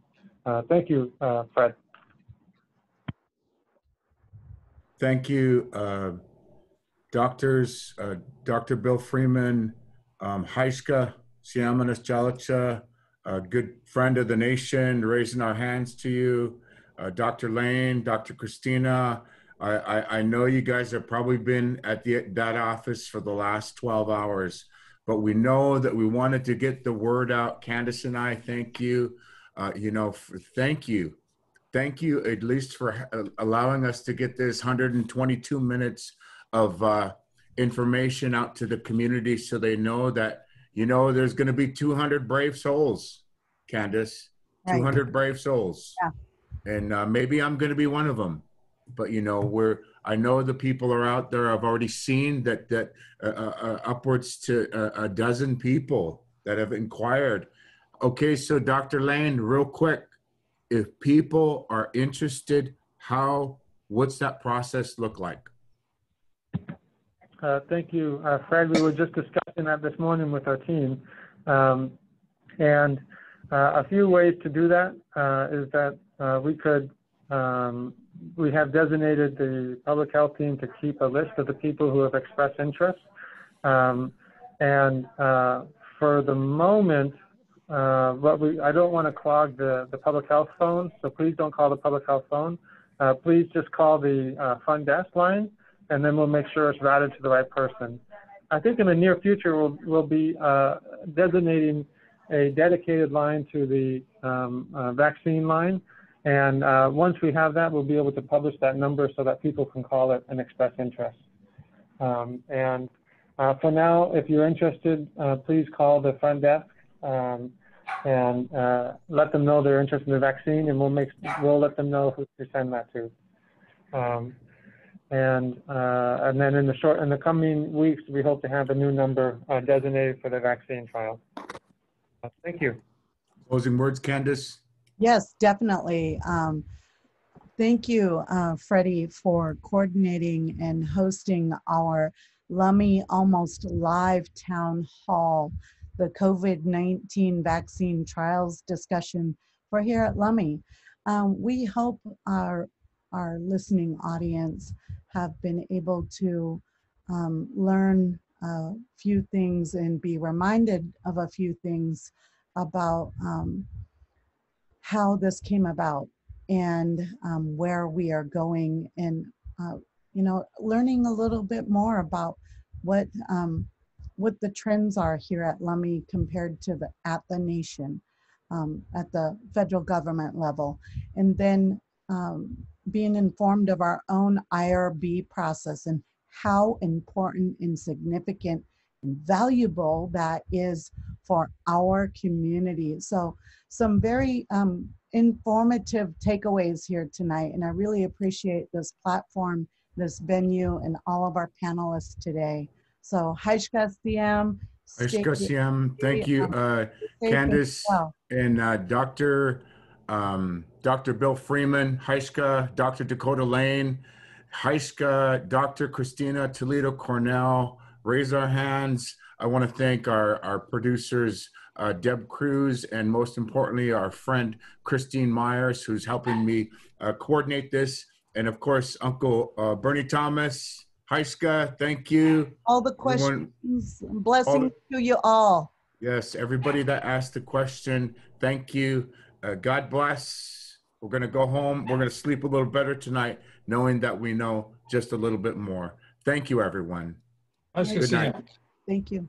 Thank you, Fred. Thank you, doctors, Dr. Bill Freeman, Haishka Siamanis Jalacha, a good friend of the nation, raising our hands to you. Dr. Lane, Dr. Christina, I know you guys have probably been at that office for the last 12 hours, but we know that we wanted to get the word out. Candice and I, thank you. Thank you. Thank you at least for allowing us to get this 122 minutes of information out to the community so they know that, there's going to be 200 brave souls, Candice, right. 200 brave souls. Yeah. And maybe I'm going to be one of them. But, I know the people are out there. I've already seen that upwards to a dozen people that have inquired. Okay, so Dr. Lane, real quick, if people are interested, what's that process look like? Thank you, Fred. We were just discussing that this morning with our team. And a few ways to do that is that we have designated the public health team to keep a list of the people who have expressed interest. And for the moment, I don't want to clog the public health phone, so please don't call the public health phone. Please just call the front desk line, and then we'll make sure it's routed to the right person. I think in the near future, we'll be designating a dedicated line to the vaccine line. And once we have that, we'll be able to publish that number so that people can call it and express interest. And for now, if you're interested, please call the front desk and let them know they're interested in the vaccine, and we'll let them know who to send that to. And then in the coming weeks, we hope to have a new number designated for the vaccine trial. Thank you. Closing words, Candice? Yes, definitely. Thank you, Freddie, for coordinating and hosting our Lummi Almost Live Town Hall, the COVID-19 Vaccine Trials discussion for here at Lummi. We hope our listening audience have been able to learn a few things and be reminded of a few things about how this came about and where we are going, and learning a little bit more about what the trends are here at Lummi compared to at the nation, at the federal government level, and then being informed of our own IRB process and how important and significant and valuable that is for our community. So some very informative takeaways here tonight, and I really appreciate this platform, this venue, and all of our panelists today. So, Haishka Siam. Haishka Siam, thank you, Candice, and Dr. Bill Freeman, Haishka, Dr. Dakota Lane, Haishka, Dr. Christina Toledo Cornell. Raise our hands. I want to thank our producers, Deb Cruz, and most importantly, our friend Christine Myers, who's helping me coordinate this. And of course, Uncle Bernie Thomas, Haishka, thank you. All the questions, blessings to you all. Yes, everybody that asked the question, thank you. God bless. We're going to go home. We're going to sleep a little better tonight, knowing that we know just a little bit more. Thank you, everyone. Good night. Thank you.